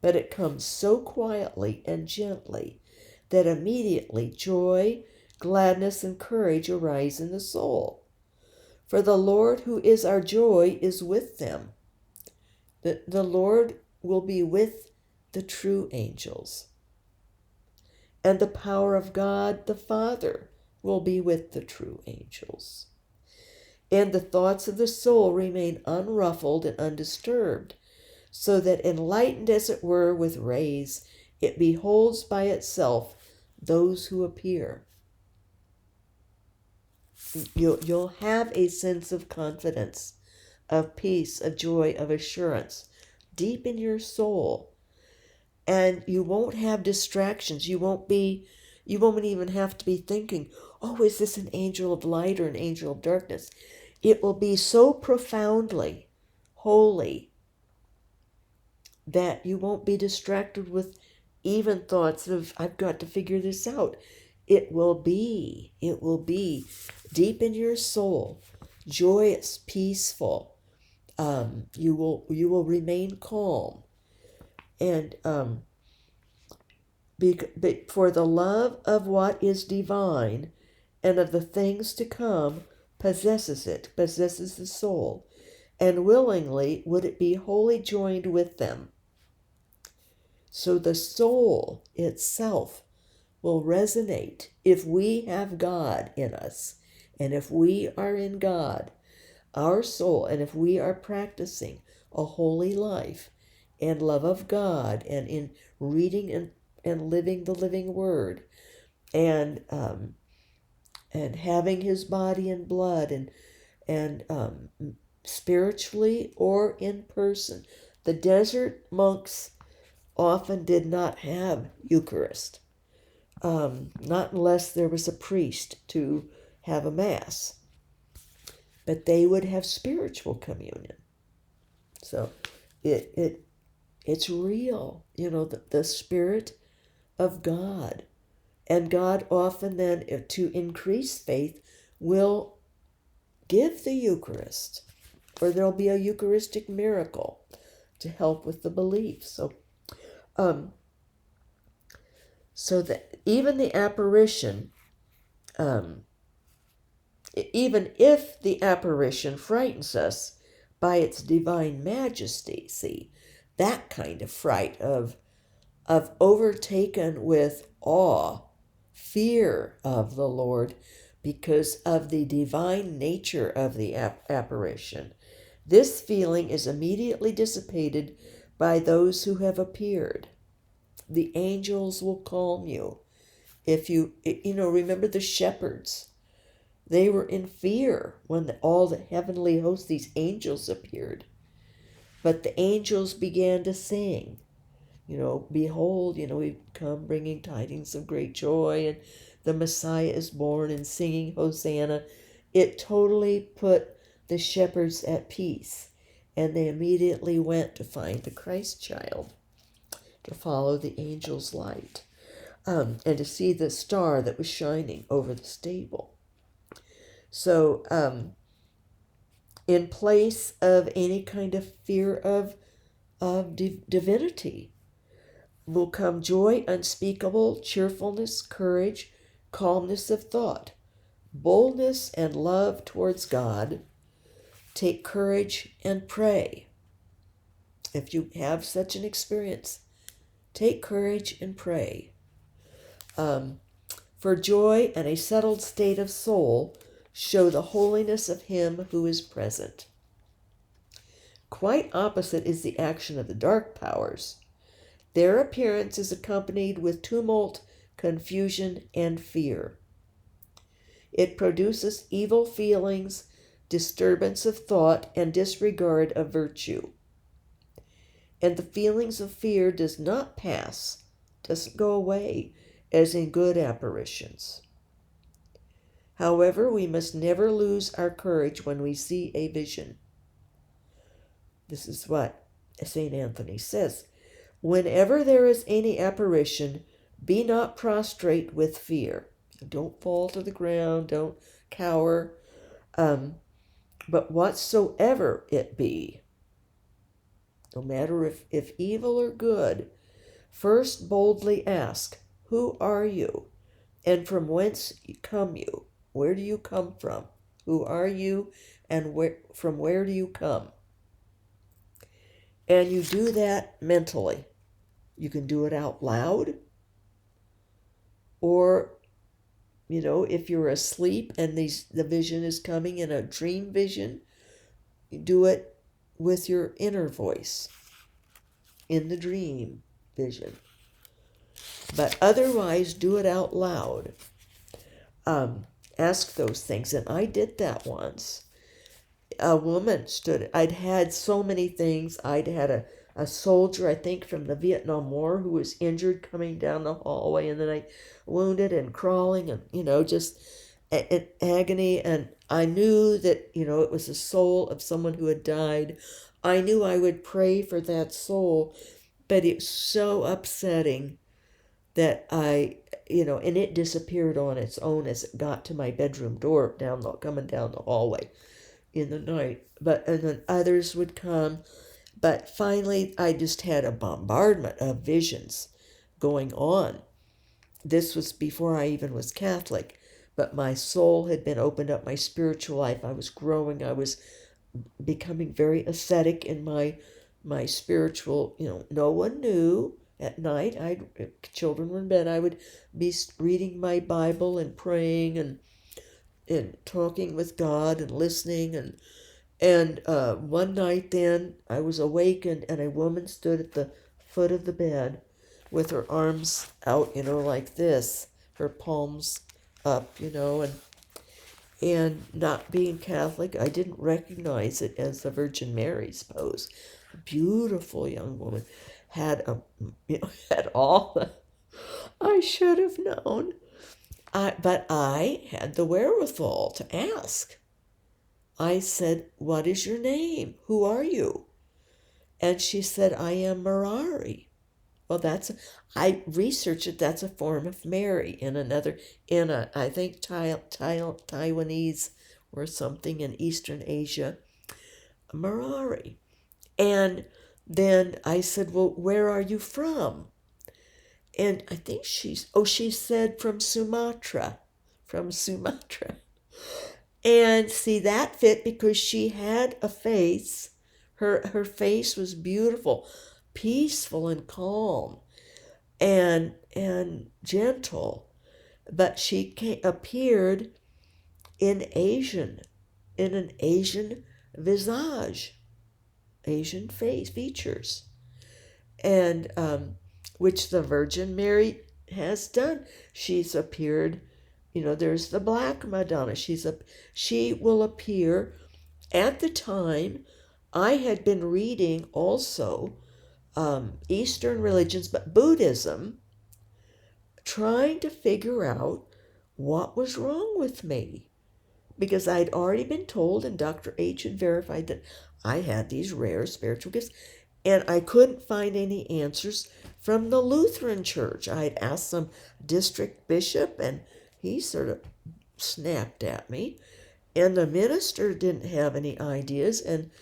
but it comes so quietly and gently that immediately joy, gladness, and courage arise in the soul. For the Lord, who is our joy, is with them. The Lord will be with the true angels. And the power of God the Father will be with the true angels. And the thoughts of the soul remain unruffled and undisturbed, so that enlightened as it were with rays, it beholds by itself those who appear. You'll have a sense of confidence, of peace, of joy, of assurance deep in your soul. And you won't have distractions. You won't even have to be thinking, oh, is this an angel of light or an angel of darkness? It will be so profoundly holy that you won't be distracted with even thoughts of, I've got to figure this out. It will be deep in your soul, joyous, peaceful. You will remain calm. And for the love of what is divine and of the things to come possesses the soul, and willingly would it be wholly joined with them. So the soul itself will resonate if we have God in us, and if we are in God, our soul, and if we are practicing a holy life and love of God, and in reading and living the living word, and having his body and blood, and spiritually or in person. The desert monks often did not have Eucharist, not unless there was a priest to have a mass, but they would have spiritual communion. So it's real, the Spirit of God. And God often then, to increase faith, will give the Eucharist, or there'll be a Eucharistic miracle to help with the belief. So that even the apparition, even if the apparition frightens us by its divine majesty, see, that kind of fright of overtaken with awe, fear of the Lord because of the divine nature of the apparition. This feeling is immediately dissipated by those who have appeared. The angels will calm you. If you remember the shepherds. They were in fear when all the heavenly hosts, these angels, appeared. But the angels began to sing. Behold, we've come bringing tidings of great joy, and the Messiah is born, and singing Hosanna. It totally put the shepherds at peace, and they immediately went to find the Christ child, to follow the angel's light, and to see the star that was shining over the stable. So, in place of any kind of fear of divinity, will come joy unspeakable, cheerfulness, courage, calmness of thought, boldness and love towards God. Take courage and pray. If you have such an experience, take courage and pray. For joy and a settled state of soul show the holiness of him who is present. Quite opposite is the action of the dark powers. Their appearance is accompanied with tumult, confusion, and fear. It produces evil feelings, disturbance of thought, and disregard of virtue. And the feelings of fear doesn't go away, as in good apparitions. However, we must never lose our courage when we see a vision. This is what St. Anthony says. Whenever there is any apparition, be not prostrate with fear. Don't fall to the ground, don't cower, but whatsoever it be, no matter if evil or good, first boldly ask, who are you, and from whence come you? Where do you come from? Who are you, and from where do you come? And you do that mentally. You can do it out loud, or if you're asleep and the vision is coming in a dream vision, you do it with your inner voice in the dream vision. But otherwise, do it out loud. Ask those things. And I did that once. A woman stood, I'd had so many things. I'd had a soldier, I think, from the Vietnam War who was injured coming down the hallway in the night, wounded and crawling and, just in agony. And I knew that, it was the soul of someone who had died. I knew I would pray for that soul, but it's so upsetting that and it disappeared on its own as it got to my bedroom door coming down the hallway in the night. And then others would come. But finally, I just had a bombardment of visions going on. This was before I even was Catholic, but my soul had been opened up, my spiritual life. I was growing. I was becoming very ascetic in my spiritual, no one knew. At night, children were in bed, I would be reading my Bible and praying and talking with God and listening. And one night then I was awakened and a woman stood at the foot of the bed with her arms out, like this, her palms up, and not being Catholic, I didn't recognize it as the Virgin Mary's pose. A beautiful young woman, had had all the I should have known. But I had the wherewithal to ask. I said, "What is your name? Who are you?" And she said, "I am Marari." Well, I researched it. That's a form of Mary I think Taiwanese or something in Eastern Asia, Marari. And then I said, "Well, where are you from?" And I think she said from Sumatra. From Sumatra. And see, that fit because she had a face. Her face was beautiful, peaceful and calm and gentle. But she appeared in an Asian visage, Asian face features. And which the Virgin Mary has done. She's appeared, there's the Black Madonna. She will appear. At the time, I had been reading also Eastern religions, but Buddhism, trying to figure out what was wrong with me. Because I'd already been told, and Dr. H had verified that I had these rare spiritual gifts. And I couldn't find any answers from the Lutheran Church. I had asked some district bishop, and he sort of snapped at me. And the minister didn't have any ideas and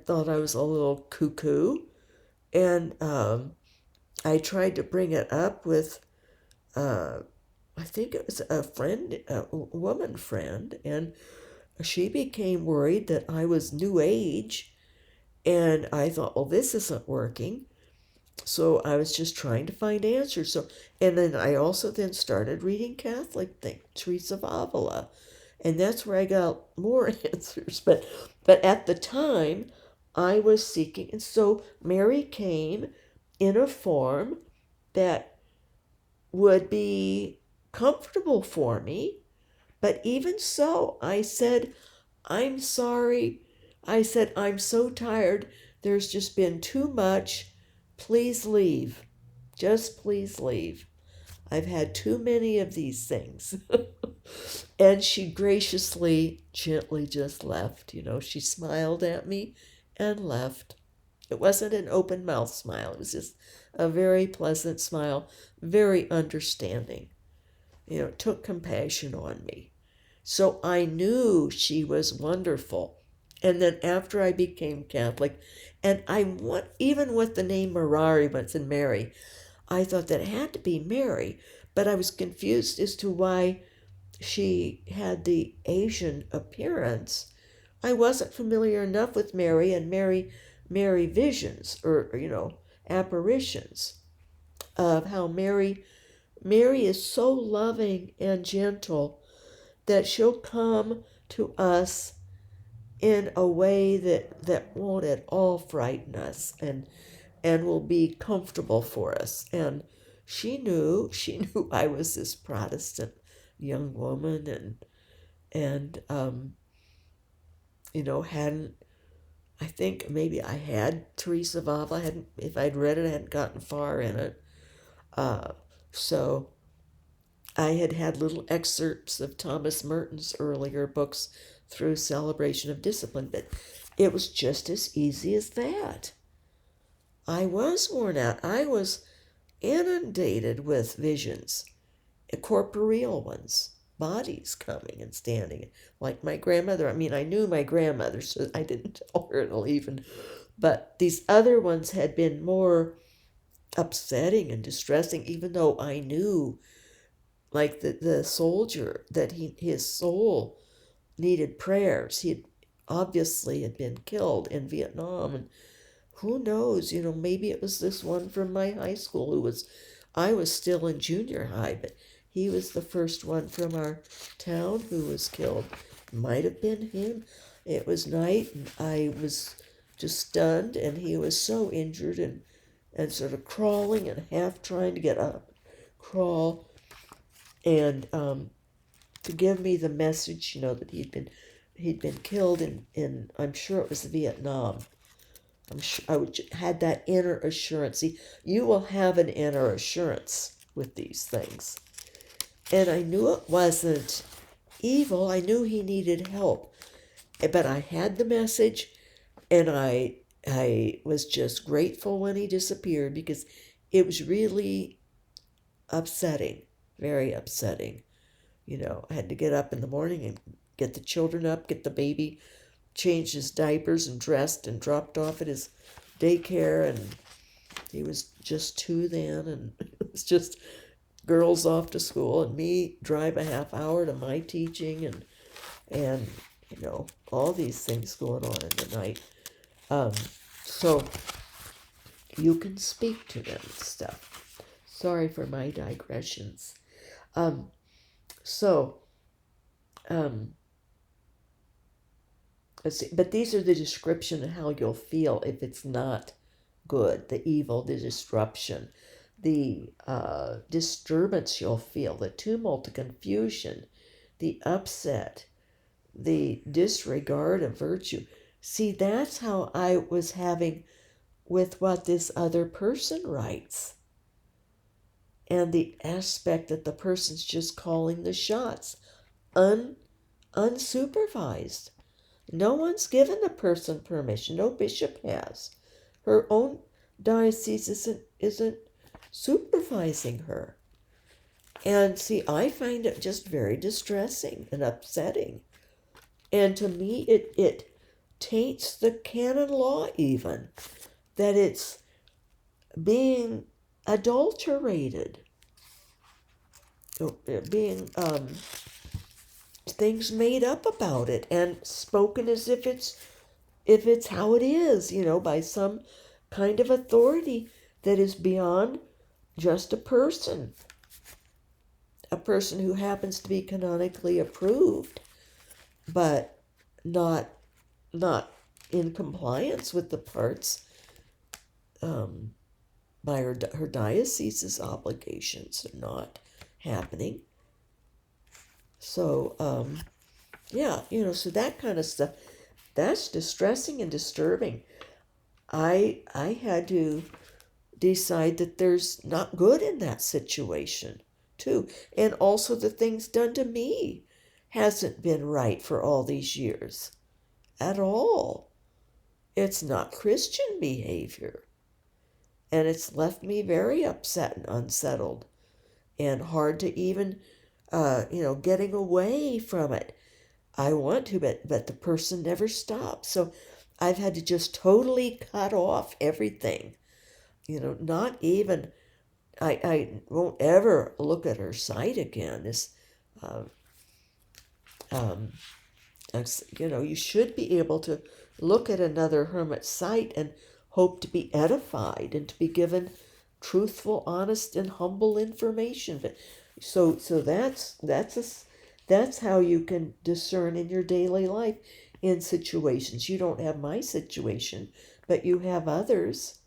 thought I was a little cuckoo. And I tried to bring it up with, I think it was a woman friend, and she became worried that I was New Age. And I thought, well, this isn't working. So I was just trying to find answers. And then I also then started reading Catholic things, Teresa of Avila. And that's where I got more answers. But at the time, I was seeking. And so Mary came in a form that would be comfortable for me. But even so, I said, "I'm sorry." I said, "I'm so tired. There's just been too much. Please leave. Just please leave. I've had too many of these things." And she graciously, gently just left. She smiled at me and left. It wasn't an open mouth smile. It was just a very pleasant smile, very understanding. Took compassion on me. So I knew she was wonderful. And then after I became Catholic, and even with the name Marari, when it's in Mary, I thought that it had to be Mary, but I was confused as to why she had the Asian appearance. I wasn't familiar enough with Mary and Mary visions or apparitions. of how Mary is so loving and gentle that she'll come to us in a way that won't at all frighten us and will be comfortable for us. And she knew I was this Protestant young woman and hadn't, I think maybe I had Teresa of Avila, hadn't, if I'd read it, I hadn't gotten far in it. So I had little excerpts of Thomas Merton's earlier books through Celebration of Discipline, but it was just as easy as that. I was worn out. I was inundated with visions, corporeal ones, bodies coming and standing, like my grandmother. I mean, I knew my grandmother, so I didn't tell her to leave, but these other ones had been more upsetting and distressing, even though I knew, like the soldier, that his soul needed prayers. He obviously had been killed in Vietnam, and who knows, maybe it was this one from my high school I was still in junior high, but he was the first one from our town who was killed. Might have been him. It was night, and I was just stunned, and he was so injured and sort of crawling and half trying to get up, crawl, and to give me the message, that he'd been killed in I'm sure it was Vietnam. I'm sure had that inner assurance. See, you will have an inner assurance with these things. And I knew it wasn't evil. I knew he needed help. But I had the message, and I was just grateful when he disappeared, because it was really upsetting, very upsetting. I had to get up in the morning and get the children up, get the baby changed his diapers and dressed and dropped off at his daycare, and he was just 2 then, and it was just girls off to school and me drive a half hour to my teaching and all these things going on in the night. So you can speak to them and stuff. Sorry for my digressions. Let's see, but these are the description of how you'll feel if it's not good, the evil, the disruption, the disturbance you'll feel, the tumult, the confusion, the upset, the disregard of virtue. See, that's how I was having with what this other person writes. And the aspect that the person's just calling the shots, unsupervised. No one's given the person permission. No bishop has. Her own diocese isn't supervising her. And see, I find it just very distressing and upsetting. And to me, it taints the canon law even, that it's being adulterated, being things made up about it and spoken as if it's how it is, by some kind of authority that is beyond just a person who happens to be canonically approved, but not in compliance with the parts by her diocese's obligations are not happening. So so that kind of stuff, that's distressing and disturbing. I had to decide that there's not good in that situation too, and also the things done to me hasn't been right for all these years at all. It's not Christian behavior, and it's left me very upset and unsettled and hard to even getting away from it. I want to, but the person never stops. So I've had to just totally cut off everything. Not even, I won't ever look at her site again. You should be able to look at another hermit site and hope to be edified and to be given truthful, honest, and humble information. So that's how you can discern in your daily life in situations. You don't have my situation, but you have others.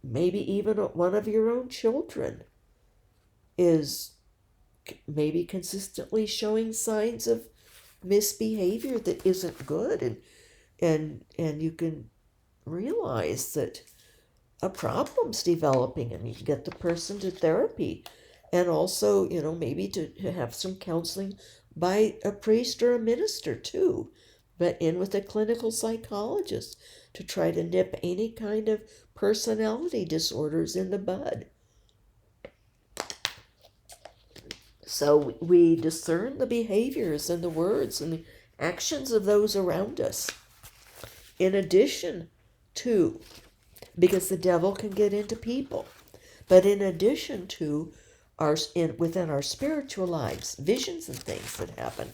Maybe even one of your own children is maybe consistently showing signs of misbehavior that isn't good, and you can realize that a problem's developing, and you can get the person to therapy, and also, maybe to have some counseling by a priest or a minister too, but in with a clinical psychologist to try to nip any kind of personality disorders in the bud. So we discern the behaviors and the words and the actions of those around us. In addition to, because the devil can get into people, but in addition to within our spiritual lives, visions and things that happen.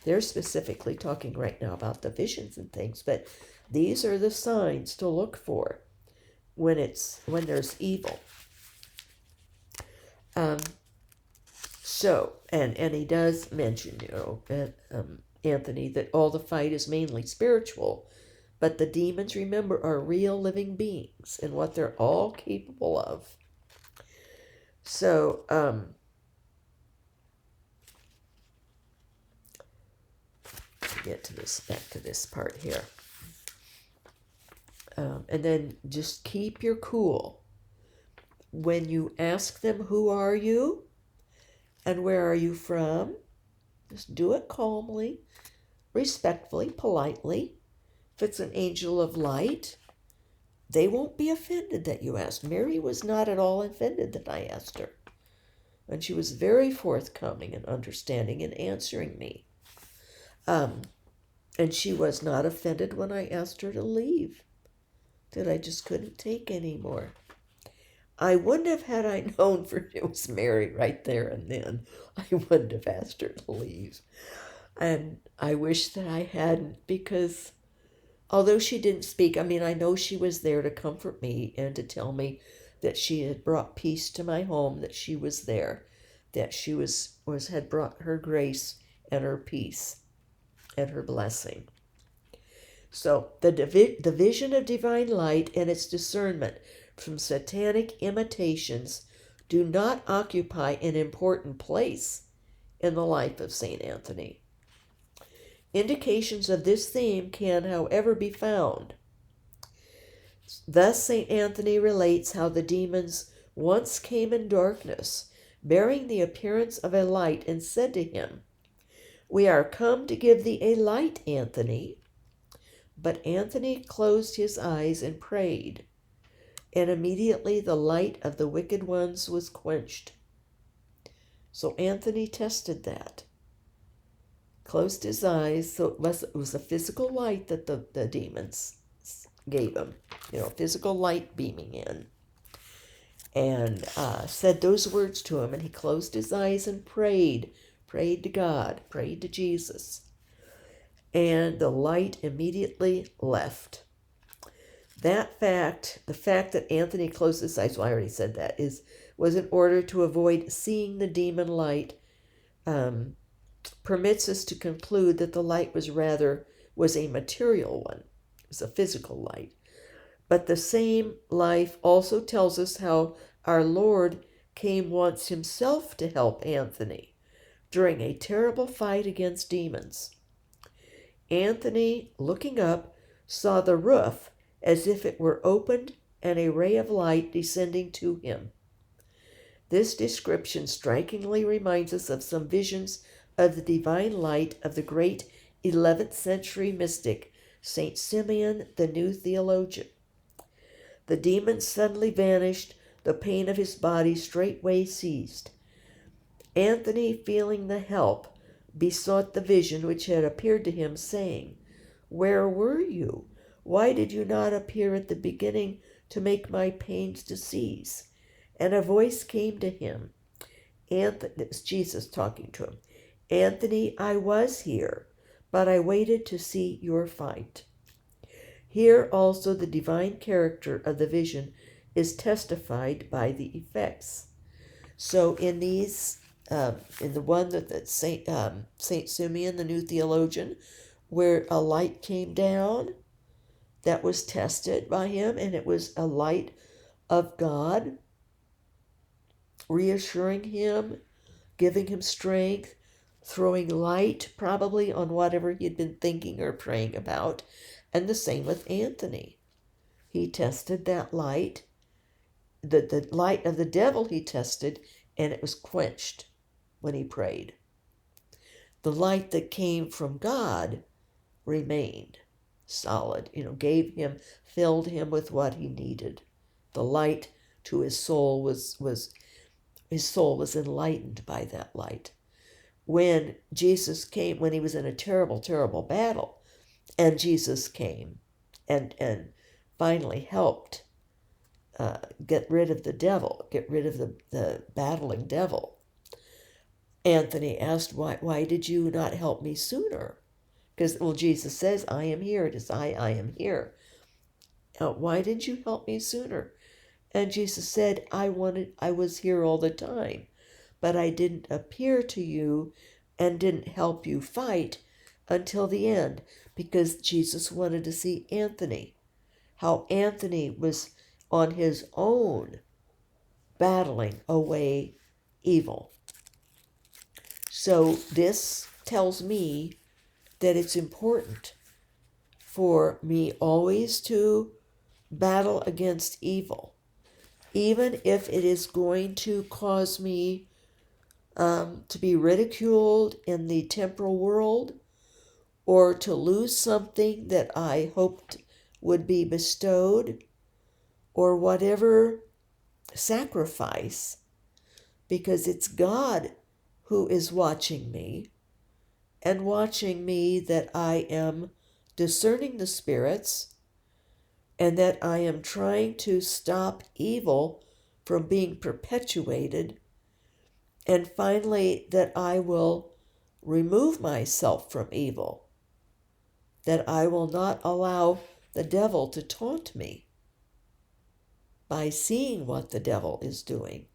They're specifically talking right now about the visions and things, but these are the signs to look for when there's evil. And he does mention, Anthony, that all the fight is mainly spiritual, but the demons, remember, are real living beings and what they're all capable of. So, get to back to this part here. And then just keep your cool. When you ask them, who are you and where are you from? Just do it calmly, respectfully, politely. If it's an angel of light, they won't be offended that you asked. Mary was not at all offended that I asked her. And she was very forthcoming and understanding in answering me. And she was not offended when I asked her to leave, that I just couldn't take any more. I wouldn't have had I known for it was Mary right there and then. I wouldn't have asked her to leave. And I wish that I hadn't, because although she didn't speak, I know she was there to comfort me and to tell me that she had brought peace to my home, that she was there, that she had brought her grace and her peace and her blessing. So the vision of divine light and its discernment from satanic imitations do not occupy an important place in the life of St. Anthony. Indications of this theme can, however, be found. Thus St. Anthony relates how the demons once came in darkness, bearing the appearance of a light, and said to him, "We are come to give thee a light, Anthony." But Anthony closed his eyes and prayed, and immediately the light of the wicked ones was quenched. So Anthony tested that. Closed his eyes, so it was a physical light that the demons gave him, physical light beaming in. And said those words to him, and he closed his eyes and prayed to God, prayed to Jesus. And the light immediately left. The fact that Anthony closed his eyes, well, I already said that, was in order to avoid seeing the demon light, permits us to conclude that the light was a material one. It was a physical light. But the same life also tells us how our Lord came once himself to help Anthony during a terrible fight against demons. Anthony, looking up, saw the roof as if it were opened and a ray of light descending to him. This description strikingly reminds us of some visions of the divine light of the great 11th century mystic, St. Simeon, the New Theologian. The demons suddenly vanished, the pain of his body straightway ceased. Anthony, feeling the help, besought the vision which had appeared to him, saying, "Where were you? Why did you not appear at the beginning to make my pains to cease?" And a voice came to him. It was Jesus talking to him. "Anthony, I was here, but I waited to see your fight." Here also the divine character of the vision is testified by the effects. So in these, in the one that Saint Simeon, the new theologian, where a light came down that was tested by him, and it was a light of God, reassuring him, giving him strength, throwing light probably on whatever he had been thinking or praying about. And the same with Anthony. He tested that light, the light of the devil he tested, and it was quenched when he prayed. The light that came from God remained solid, filled him with what he needed. The light to his soul was his soul was enlightened by that light. When Jesus came, when he was in a terrible, terrible battle, and Jesus came and finally helped get rid of the devil, get rid of the battling devil, Anthony asked, why did you not help me sooner? Because, Jesus says, I am here. It is I am here. Why didn't you help me sooner? And Jesus said, I was here all the time, but I didn't appear to you and didn't help you fight until the end, because Jesus wanted to see Anthony, how Anthony was on his own battling away evil. So this tells me that it's important for me always to battle against evil, even if it is going to cause me to be ridiculed in the temporal world, or to lose something that I hoped would be bestowed, or whatever sacrifice, because it's God who is watching me, and watching me that I am discerning the spirits, and that I am trying to stop evil from being perpetuated, and finally that I will remove myself from evil, that I will not allow the devil to taunt me by seeing what the devil is doing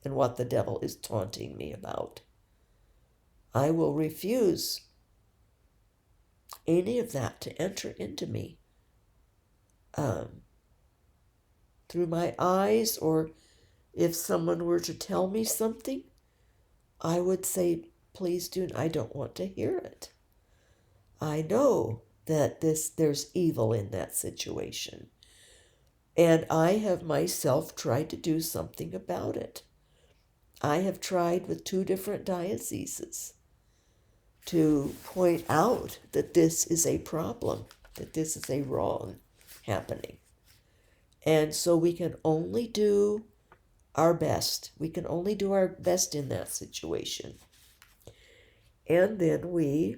and what the devil is taunting me about. I will refuse any of that to enter into me through my eyes, or if someone were to tell me something, I would say, please do, I don't want to hear it. I know that there's evil in that situation, and I have myself tried to do something about it. I have tried with 2 different dioceses to point out that this is a problem, that this is a wrong happening. And so we can only do our best. We can only do our best in that situation. And then we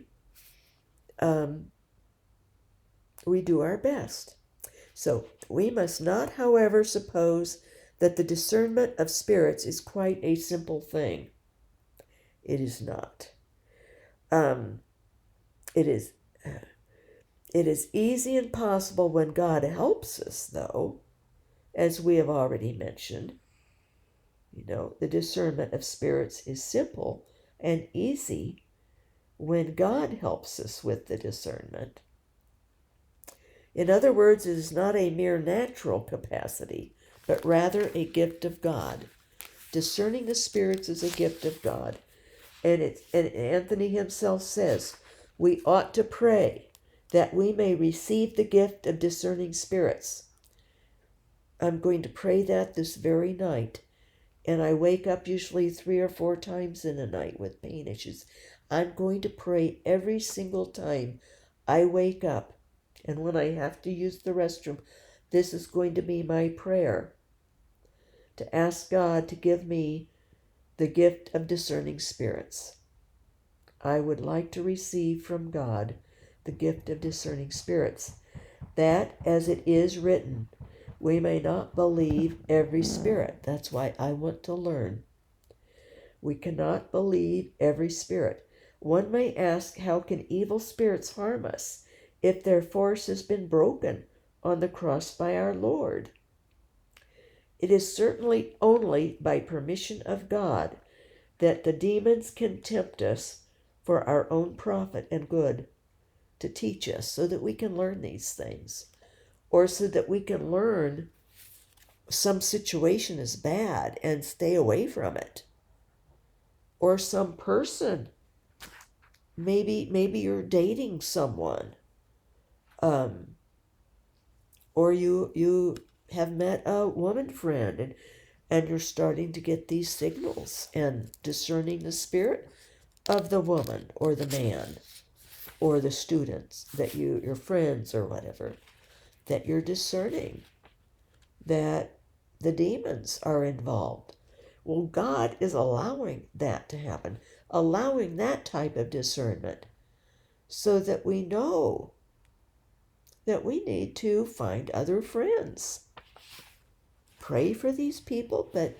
do our best. So we must not, however, suppose that the discernment of spirits is quite a simple thing. It is not. It is easy and possible when God helps us, though, as we have already mentioned. The discernment of spirits is simple and easy when God helps us with the discernment. In other words, it is not a mere natural capacity, but rather a gift of God. Discerning the spirits is a gift of God. And Anthony himself says, we ought to pray that we may receive the gift of discerning spirits. I'm going to pray that this very night. And I wake up usually 3 or 4 times in a night with pain issues. I'm going to pray every single time I wake up. And when I have to use the restroom, this is going to be my prayer, to ask God to give me the gift of discerning spirits. I would like to receive from God the gift of discerning spirits, that, as it is written, we may not believe every spirit. That's why I want to learn. We cannot believe every spirit. One may ask, how can evil spirits harm us if their force has been broken on the cross by our Lord? It is certainly only by permission of God that the demons can tempt us for our own profit and good, to teach us so that we can learn these things, or so that we can learn some situation is bad and stay away from it, or some person, maybe you're dating someone, um, or you have met a woman friend, and you're starting to get these signals and discerning the spirit of the woman or the man or the students that your friends or whatever, that you're discerning that the demons are involved. Well, God is allowing that to happen, allowing that type of discernment, so that we know that we need to find other friends. Pray for these people, but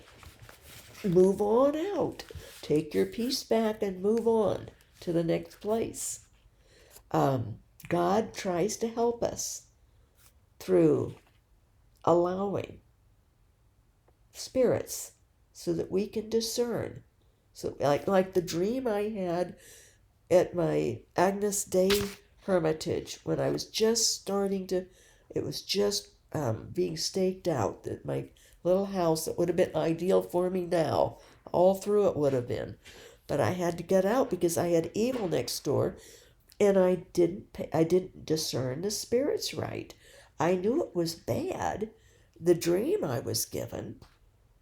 move on out. Take your peace back and move on to the next place. God tries to help us through allowing spirits so that we can discern. So like the dream I had at my Agnus Dei hermitage when I was just starting to, it was just being staked out, that my little house that would have been ideal for me now, all through it would have been. But I had to get out because I had evil next door, and I didn't discern the spirits right. I knew it was bad. The dream I was given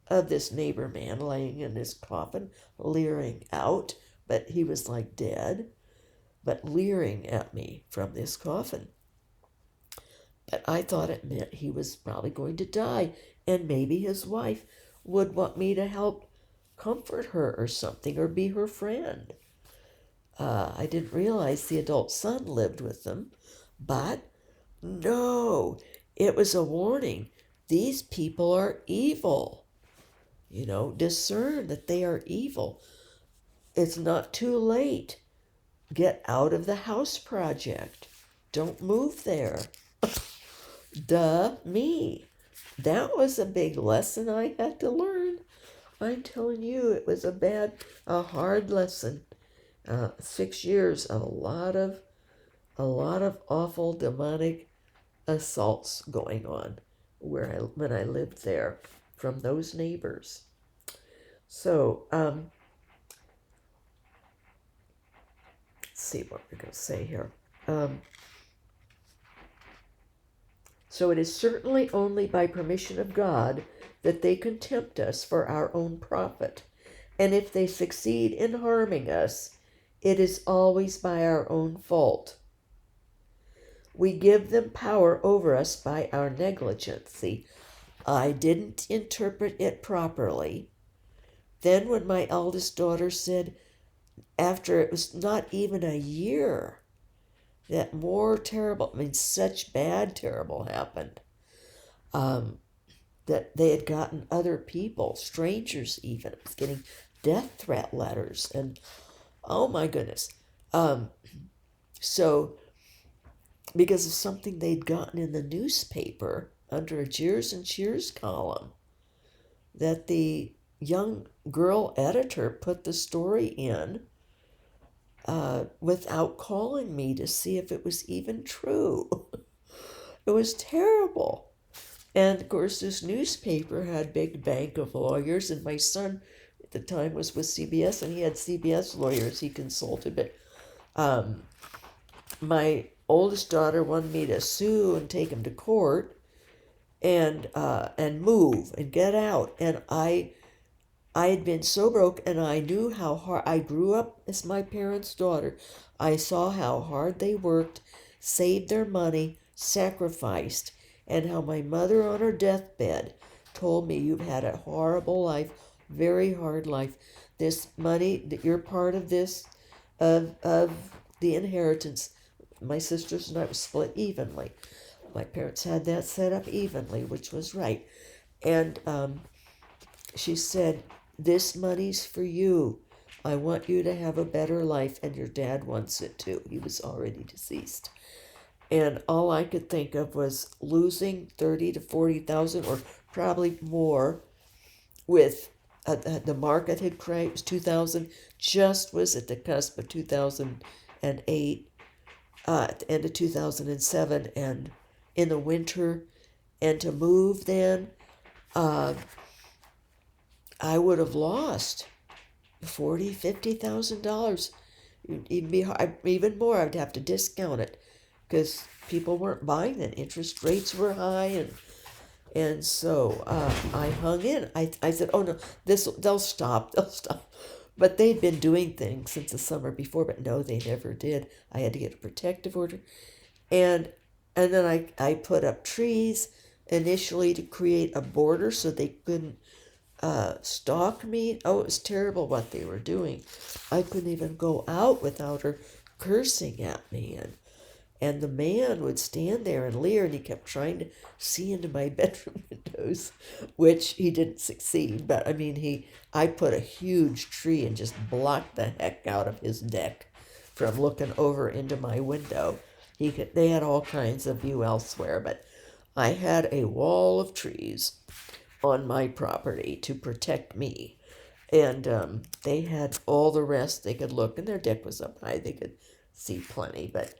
of this neighbor man laying in his coffin, leering out, but he was like dead, but leering at me from this coffin. But I thought it meant he was probably going to die, and maybe his wife would want me to help comfort her or something, or be her friend. I didn't realize the adult son lived with them, but no, it was a warning. These people are evil. Discern that they are evil. It's not too late. Get out of the house project. Don't move there. Duh me. That was a big lesson I had to learn. I'm telling you, it was a hard lesson. 6 years of a lot of awful demonic assaults going on when I lived there from those neighbors. So, let's see what we're going to say here. So it is certainly only by permission of God that they can tempt us for our own profit. And if they succeed in harming us, it is always by our own fault. We give them power over us by our negligence. See, I didn't interpret it properly. Then when my eldest daughter said, after it was not even a year, that more terrible, such bad terrible happened, that they had gotten other people, strangers even, it was getting death threat letters, and oh my goodness. So because of something they'd gotten in the newspaper under a Jeers and Cheers column, that the young girl editor put the story in without calling me to see if it was even true. It was terrible. And of course, this newspaper had a big bank of lawyers, and my son at the time was with CBS, and he had CBS lawyers he consulted. But my oldest daughter wanted me to sue and take him to court, and move and get out. And I had been so broke, and I knew how hard. I grew up as my parents' daughter. I saw how hard they worked, saved their money, sacrificed, and how my mother on her deathbed told me, "You've had a horrible life, very hard life. This money, that you're part of this, of the inheritance." My sisters and I was split evenly. My parents had that set up evenly, which was right. And she said, "This money's for you. I want you to have a better life, and your dad wants it too." He was already deceased. and all I could think of was losing 30 to 40,000, or probably more, with the market had crashed. It was 2000, just was at the cusp of 2008, at the end of 2007, and in the winter, and to move then, uh, I would have lost $40,000, $50,000. Even be even more. I'd have to discount it because people weren't buying then. Interest rates were high, and so I hung in. I said, "Oh no, they'll stop. They'll stop." But they'd been doing things since the summer before, but no, they never did. I had to get a protective order, and then I put up trees initially to create a border so they couldn't stalk me. Oh, it was terrible what they were doing. I couldn't even go out without her cursing at me, and the man would stand there and leer, and he kept trying to see into my bedroom windows, which he didn't succeed. But I mean, I put a huge tree and just blocked the heck out of his deck from looking over into my window. They had all kinds of view elsewhere, but I had a wall of trees on my property to protect me. And they had all the rest. They could look, and their deck was up high. They could see plenty. But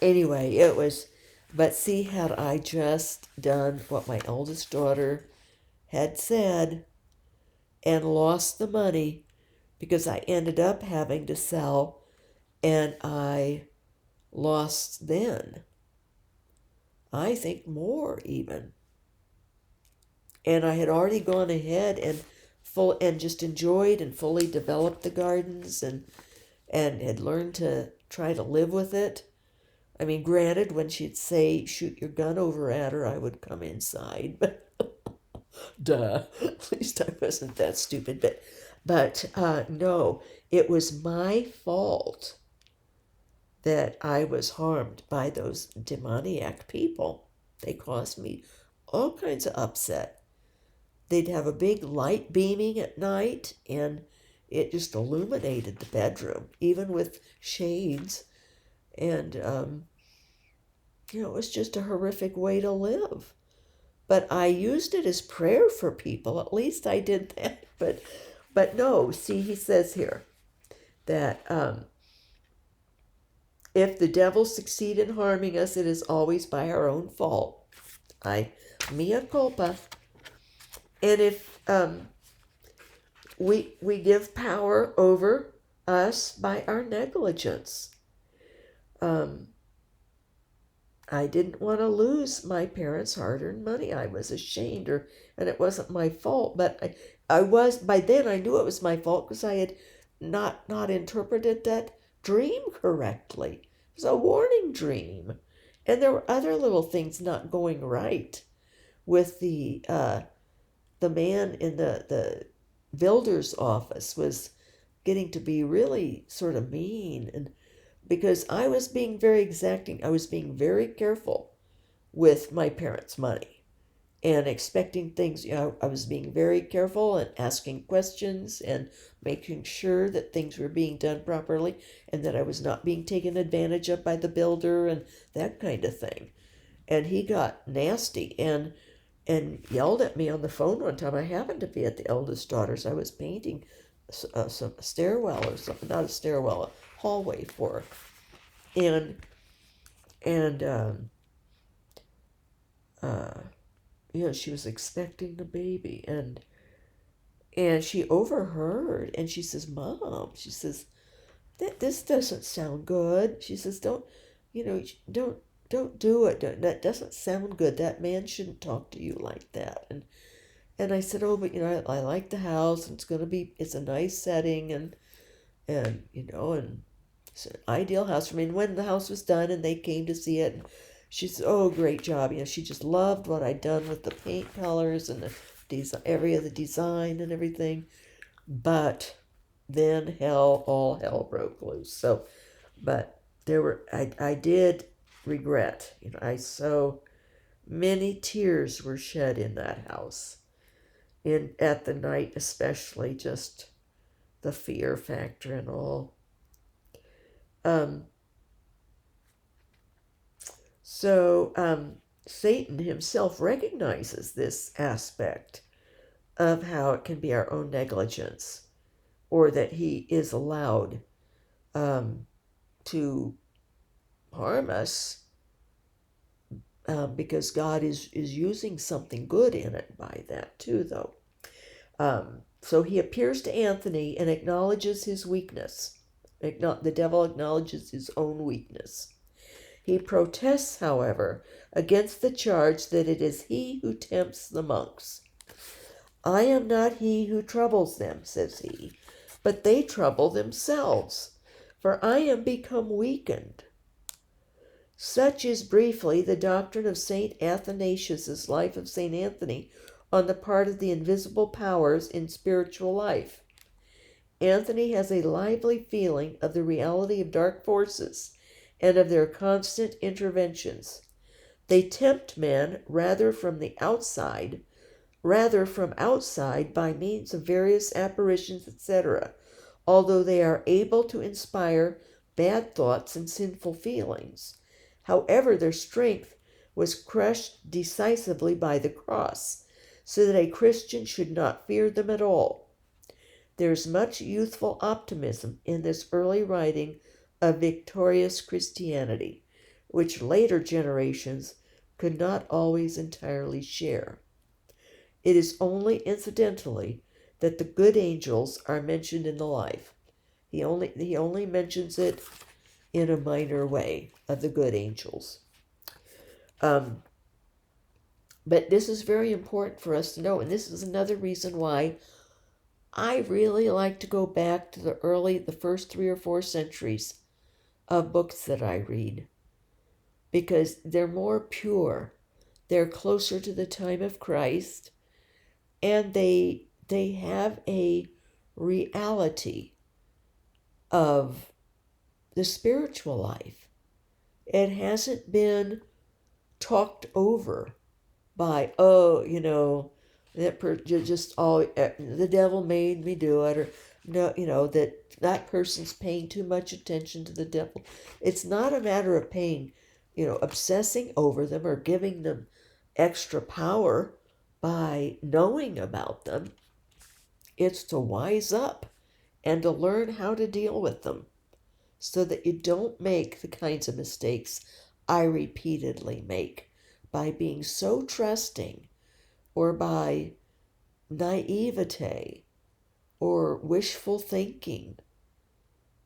anyway, it was. But see, had I just done what my eldest daughter had said and lost the money, because I ended up having to sell, and I lost then, I think more even. And I had already gone ahead and just enjoyed and fully developed the gardens, and had learned to try to live with it. I mean, granted, when she'd say shoot your gun over at her, I would come inside, but duh, at least I wasn't that stupid. But no, it was my fault that I was harmed by those demoniac people. They caused me all kinds of upset. They'd have a big light beaming at night, and it just illuminated the bedroom, even with shades. And, it was just a horrific way to live. But I used it as prayer for people. At least I did that. But no, see, he says here that if the devil succeed in harming us, it is always by our own fault. Mea culpa. And if we give power over us by our negligence. I didn't want to lose my parents' hard-earned money. I was ashamed, and it wasn't my fault. But I was, by then I knew it was my fault because I had not interpreted that dream correctly. It was a warning dream, and there were other little things not going right with the man in the builder's office was getting to be really sort of mean, and because I was being very exacting, I was being very careful with my parents' money and expecting things. I was being very careful and asking questions and making sure that things were being done properly and that I was not being taken advantage of by the builder and that kind of thing. And he got nasty and yelled at me on the phone one time. I happened to be at the eldest daughter's. I was painting some stairwell or something, not a stairwell, a hallway for her. And she was expecting the baby, and she overheard, and she says, "Mom," she says, this doesn't sound good." She says, don't do it. That doesn't sound good. That man shouldn't talk to you like that. And I said, "Oh, but I like the house, and it's a nice setting, and it's an ideal house for me." And when the house was done and they came to see it, she said, "Oh, great job." She just loved what I'd done with the paint colors and the the design and everything. But then all hell broke loose. So, but I did regret, so many tears were shed in that house. At the night especially, just the fear factor and all. So Satan himself recognizes this aspect of how it can be our own negligence, or that he is allowed to harm us because God is using something good in it by that too, though. So he appears to Anthony and acknowledges his weakness. The devil acknowledges his own weakness. He protests, however, against the charge that it is he who tempts the monks. I am not he who troubles them, says he, but they trouble themselves, for I am become weakened. Such is briefly the doctrine of St. Athanasius's Life of St. Anthony on the part of the invisible powers in spiritual life. Anthony has a lively feeling of the reality of dark forces and of their constant interventions. They tempt men rather from outside by means of various apparitions, etc., although they are able to inspire bad thoughts and sinful feelings. However, their strength was crushed decisively by the cross, so that a Christian should not fear them at all. There is much youthful optimism in this early writing of victorious Christianity, which later generations could not always entirely share. It is only incidentally that the good angels are mentioned in the life. He only mentions it in a minor way of the good angels. But this is very important for us to know, and this is another reason why I really like to go back to the first 3 or 4 centuries of books that I read, because they're more pure, they're closer to the time of Christ, and they have a reality of the spiritual life. It hasn't been talked over by, just all the devil made me do it, or no, that person's paying too much attention to the devil. It's not a matter of paying, obsessing over them or giving them extra power by knowing about them. It's to wise up and to learn how to deal with them so that you don't make the kinds of mistakes I repeatedly make by being so trusting, or by naivete or wishful thinking,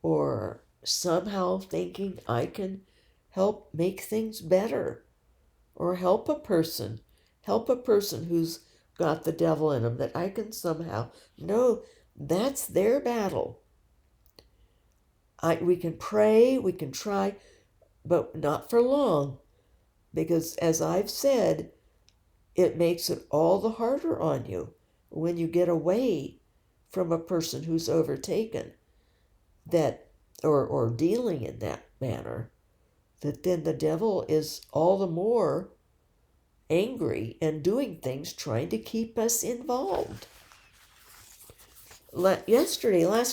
or somehow thinking I can help make things better, or help a person who's got the devil in them, that I can somehow. No, that's their battle. We can pray, we can try, but not for long, because as I've said, it makes it all the harder on you when you get away from a person who's overtaken that, or dealing in that manner, that then the devil is all the more angry and doing things trying to keep us involved. Last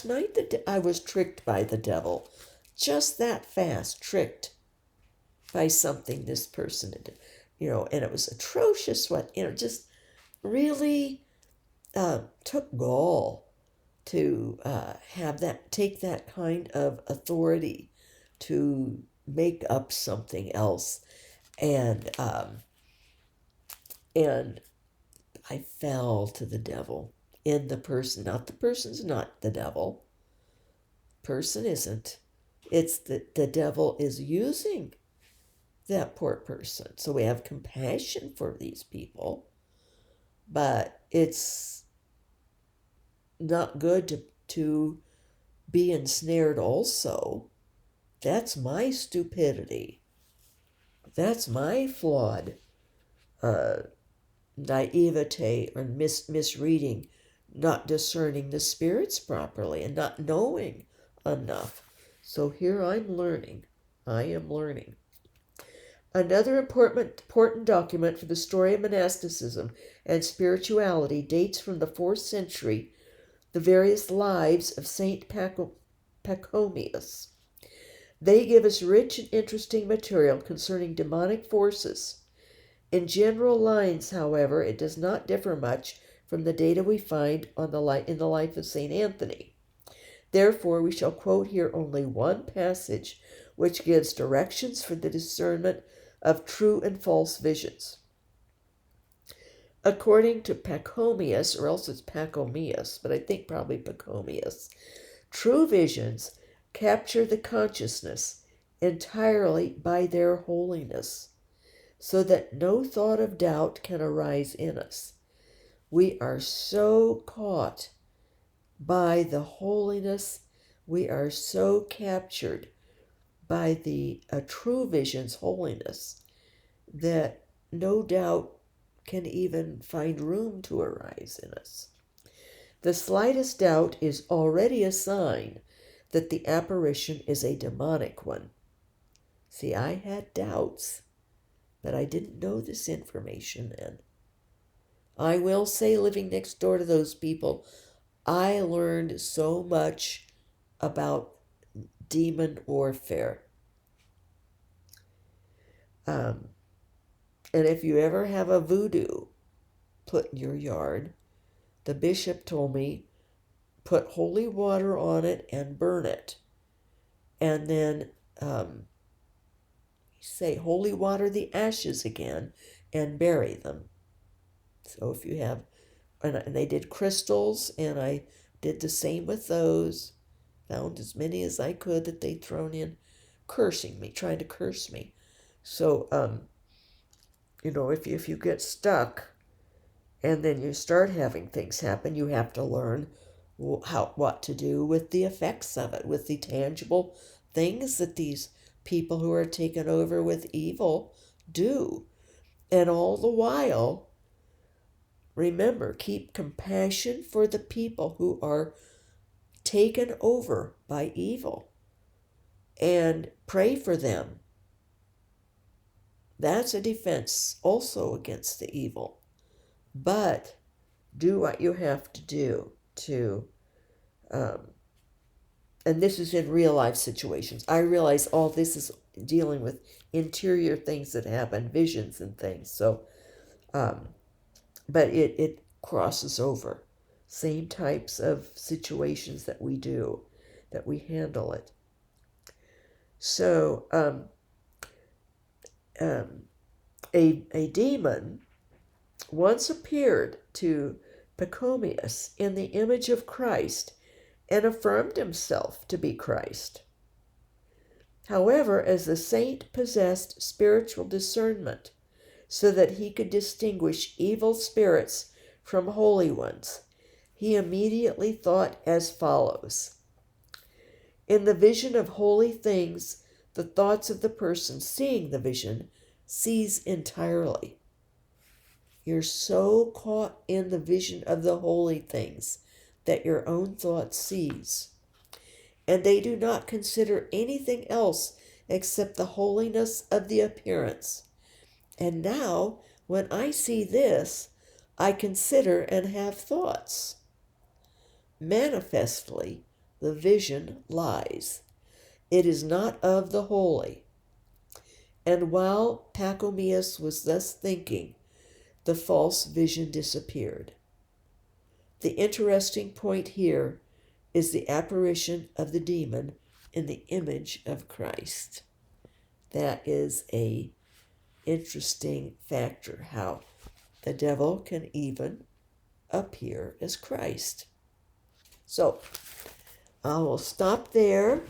night, I was tricked by the devil. Just that fast, tricked by something this person did, and it was atrocious. Just really took gall to take that kind of authority to make up something else, and I fell to the devil in the person. Not the person's not the devil. Person isn't. It's that the devil is using that poor person. So we have compassion for these people, but it's not good to be ensnared also. That's my stupidity. That's my flawed naivete or misreading, not discerning the spirits properly and not knowing enough. So here I am learning. Another important document for the story of monasticism and spirituality dates from the 4th century, the various lives of Saint Pachomius. They give us rich and interesting material concerning demonic forces. In general lines, however, it does not differ much from the data we find in the life of St. Anthony. Therefore, we shall quote here only one passage which gives directions for the discernment of true and false visions. According to Pachomius, or else it's Pachomius, but I think probably Pachomius, true visions capture the consciousness entirely by their holiness, so that no thought of doubt can arise in us. We are so caught by the holiness, we are so captured by the true vision's holiness that no doubt can even find room to arise in us. The slightest doubt is already a sign that the apparition is a demonic one. See, I had doubts, but I didn't know this information then. I will say, living next door to those people, I learned so much about demon warfare. And if you ever have a voodoo put in your yard, the bishop told me, put holy water on it and burn it. And then say, holy water the ashes again and bury them. So if you have, and they did crystals, and I did the same with those. Found as many as I could that they'd thrown in, cursing me, trying to curse me. So, if you get stuck and then you start having things happen, you have to learn what to do with the effects of it, with the tangible things that these people who are taken over with evil do. And all the while, remember, keep compassion for the people who are taken over by evil and pray for them. That's a defense also against the evil. But do what you have to do to, and this is in real life situations. I realize all this is dealing with interior things that happen, visions and things. So, but it crosses over. Same types of situations that we do, that we handle it. So, a demon once appeared to Pachomius in the image of Christ and affirmed himself to be Christ. However, as the saint possessed spiritual discernment so that he could distinguish evil spirits from holy ones, he immediately thought as follows. In the vision of holy things, the thoughts of the person seeing the vision cease entirely. You're so caught in the vision of the holy things that your own thoughts cease. And they do not consider anything else except the holiness of the appearance. And now, when I see this, I consider and have thoughts. Manifestly, the vision lies. It is not of the holy. And while Pachomius was thus thinking, the false vision disappeared. The interesting point here is the apparition of the demon in the image of Christ. That is a interesting factor, how the devil can even appear as Christ. So, I will stop there.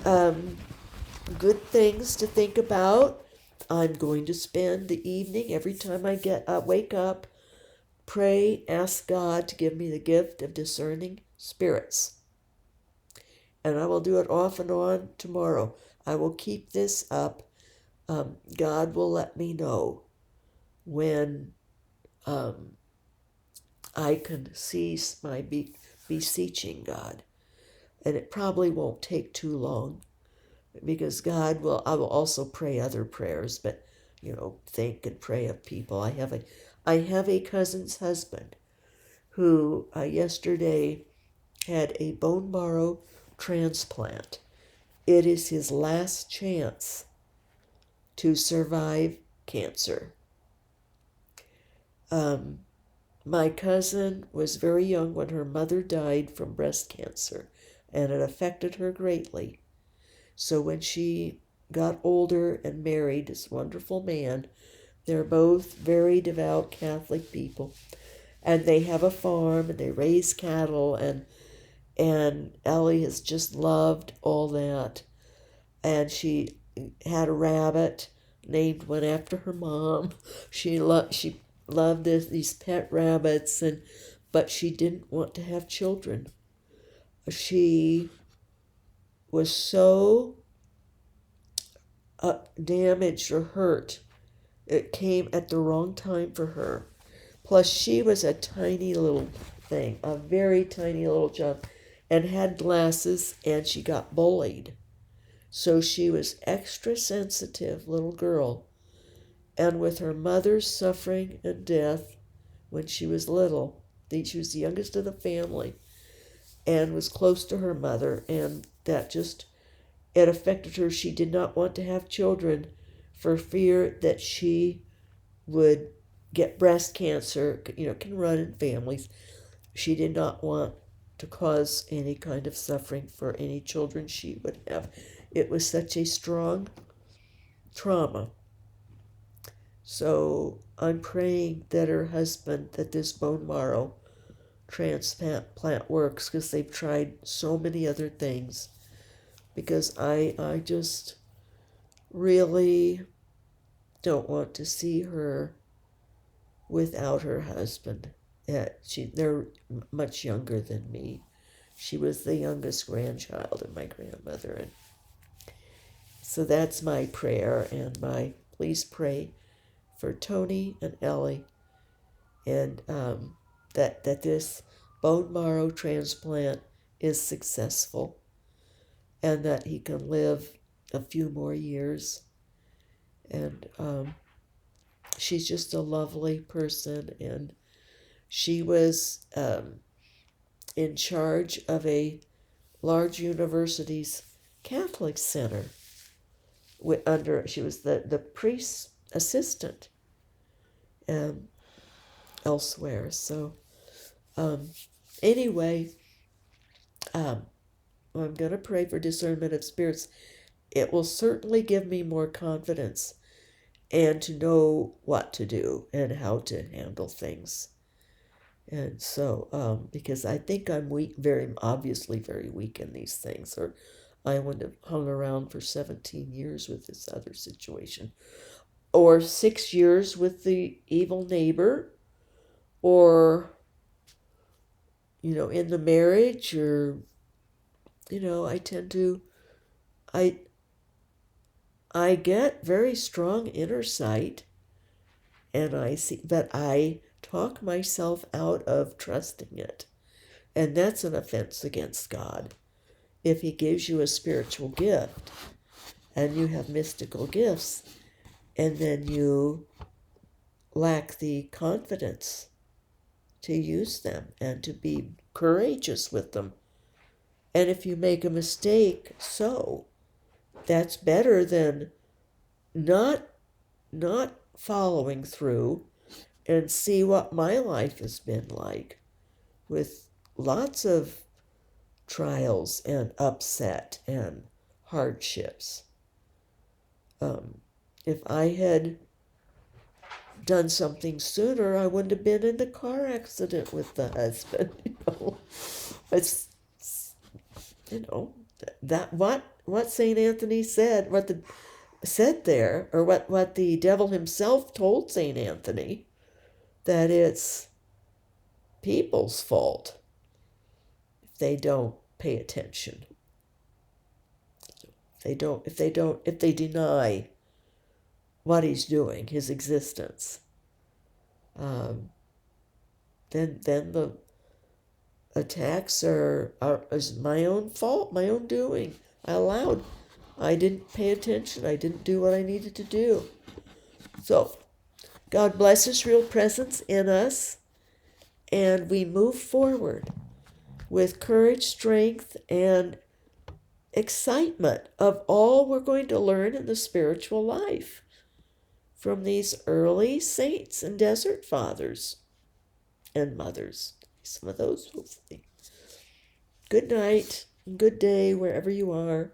Good things to think about. I'm going to spend the evening, every time I wake up, pray, ask God to give me the gift of discerning spirits. And I will do it off and on tomorrow. I will keep this up. God will let me know when I can cease my beseeching God. And it probably won't take too long, because I will also pray other prayers, but, think and pray of people. I have a cousin's husband who yesterday had a bone marrow transplant, it is his last chance to survive cancer. My cousin was very young when her mother died from breast cancer, and it affected her greatly. So when she got older and married this wonderful man, they're both very devout Catholic people, and they have a farm and they raise cattle, and Ellie has just loved all that. And she had a rabbit named one after her mom. She loved these pet rabbits, but she didn't want to have children. She was so damaged or hurt. It came at the wrong time for her. Plus, she was a tiny little thing, a very tiny little child, and had glasses, and she got bullied. So she was extra sensitive little girl. And with her mother's suffering and death when she was little, she was the youngest of the family and was close to her mother, and that just, it affected her. She did not want to have children for fear that she would get breast cancer, can run in families. She did not want to cause any kind of suffering for any children she would have. It was such a strong trauma. So I'm praying that her husband, that this bone marrow transplant works, because they've tried so many other things. Because I just really don't want to see her without her husband. They're much younger than me. She was the youngest grandchild of my grandmother, and so that's my prayer. And please pray for Tony and Ellie, and that this bone marrow transplant is successful, and that he can live a few more years. And she's just a lovely person, and she was in charge of a large university's Catholic center. She was the priest's assistant elsewhere. So anyway, I'm going to pray for discernment of spirits. It will certainly give me more confidence and to know what to do and how to handle things. And so, because I think I'm weak, very obviously very weak in these things, or I wouldn't have hung around for 17 years with this other situation, or 6 years with the evil neighbor, or, in the marriage, or, I tend to, I get very strong inner sight, and I see, but I talk myself out of trusting it. And that's an offense against God. If he gives you a spiritual gift and you have mystical gifts, and then you lack the confidence to use them and to be courageous with them. And if you make a mistake, that's better than not following through. And see what my life has been like, with lots of trials and upset and hardships. If I had done something sooner, I wouldn't have been in the car accident with the husband. It's that what Saint Anthony said, said there, or what the devil himself told Saint Anthony, that it's people's fault if they don't pay attention. If they deny what he's doing, his existence, then the attacks is my own fault, my own doing. I didn't pay attention. I didn't do what I needed to do. So, God bless His real presence in us, and we move forward with courage, strength, and excitement of all we're going to learn in the spiritual life from these early saints and desert fathers and mothers. Some of those, hopefully. Good night, good day, wherever you are.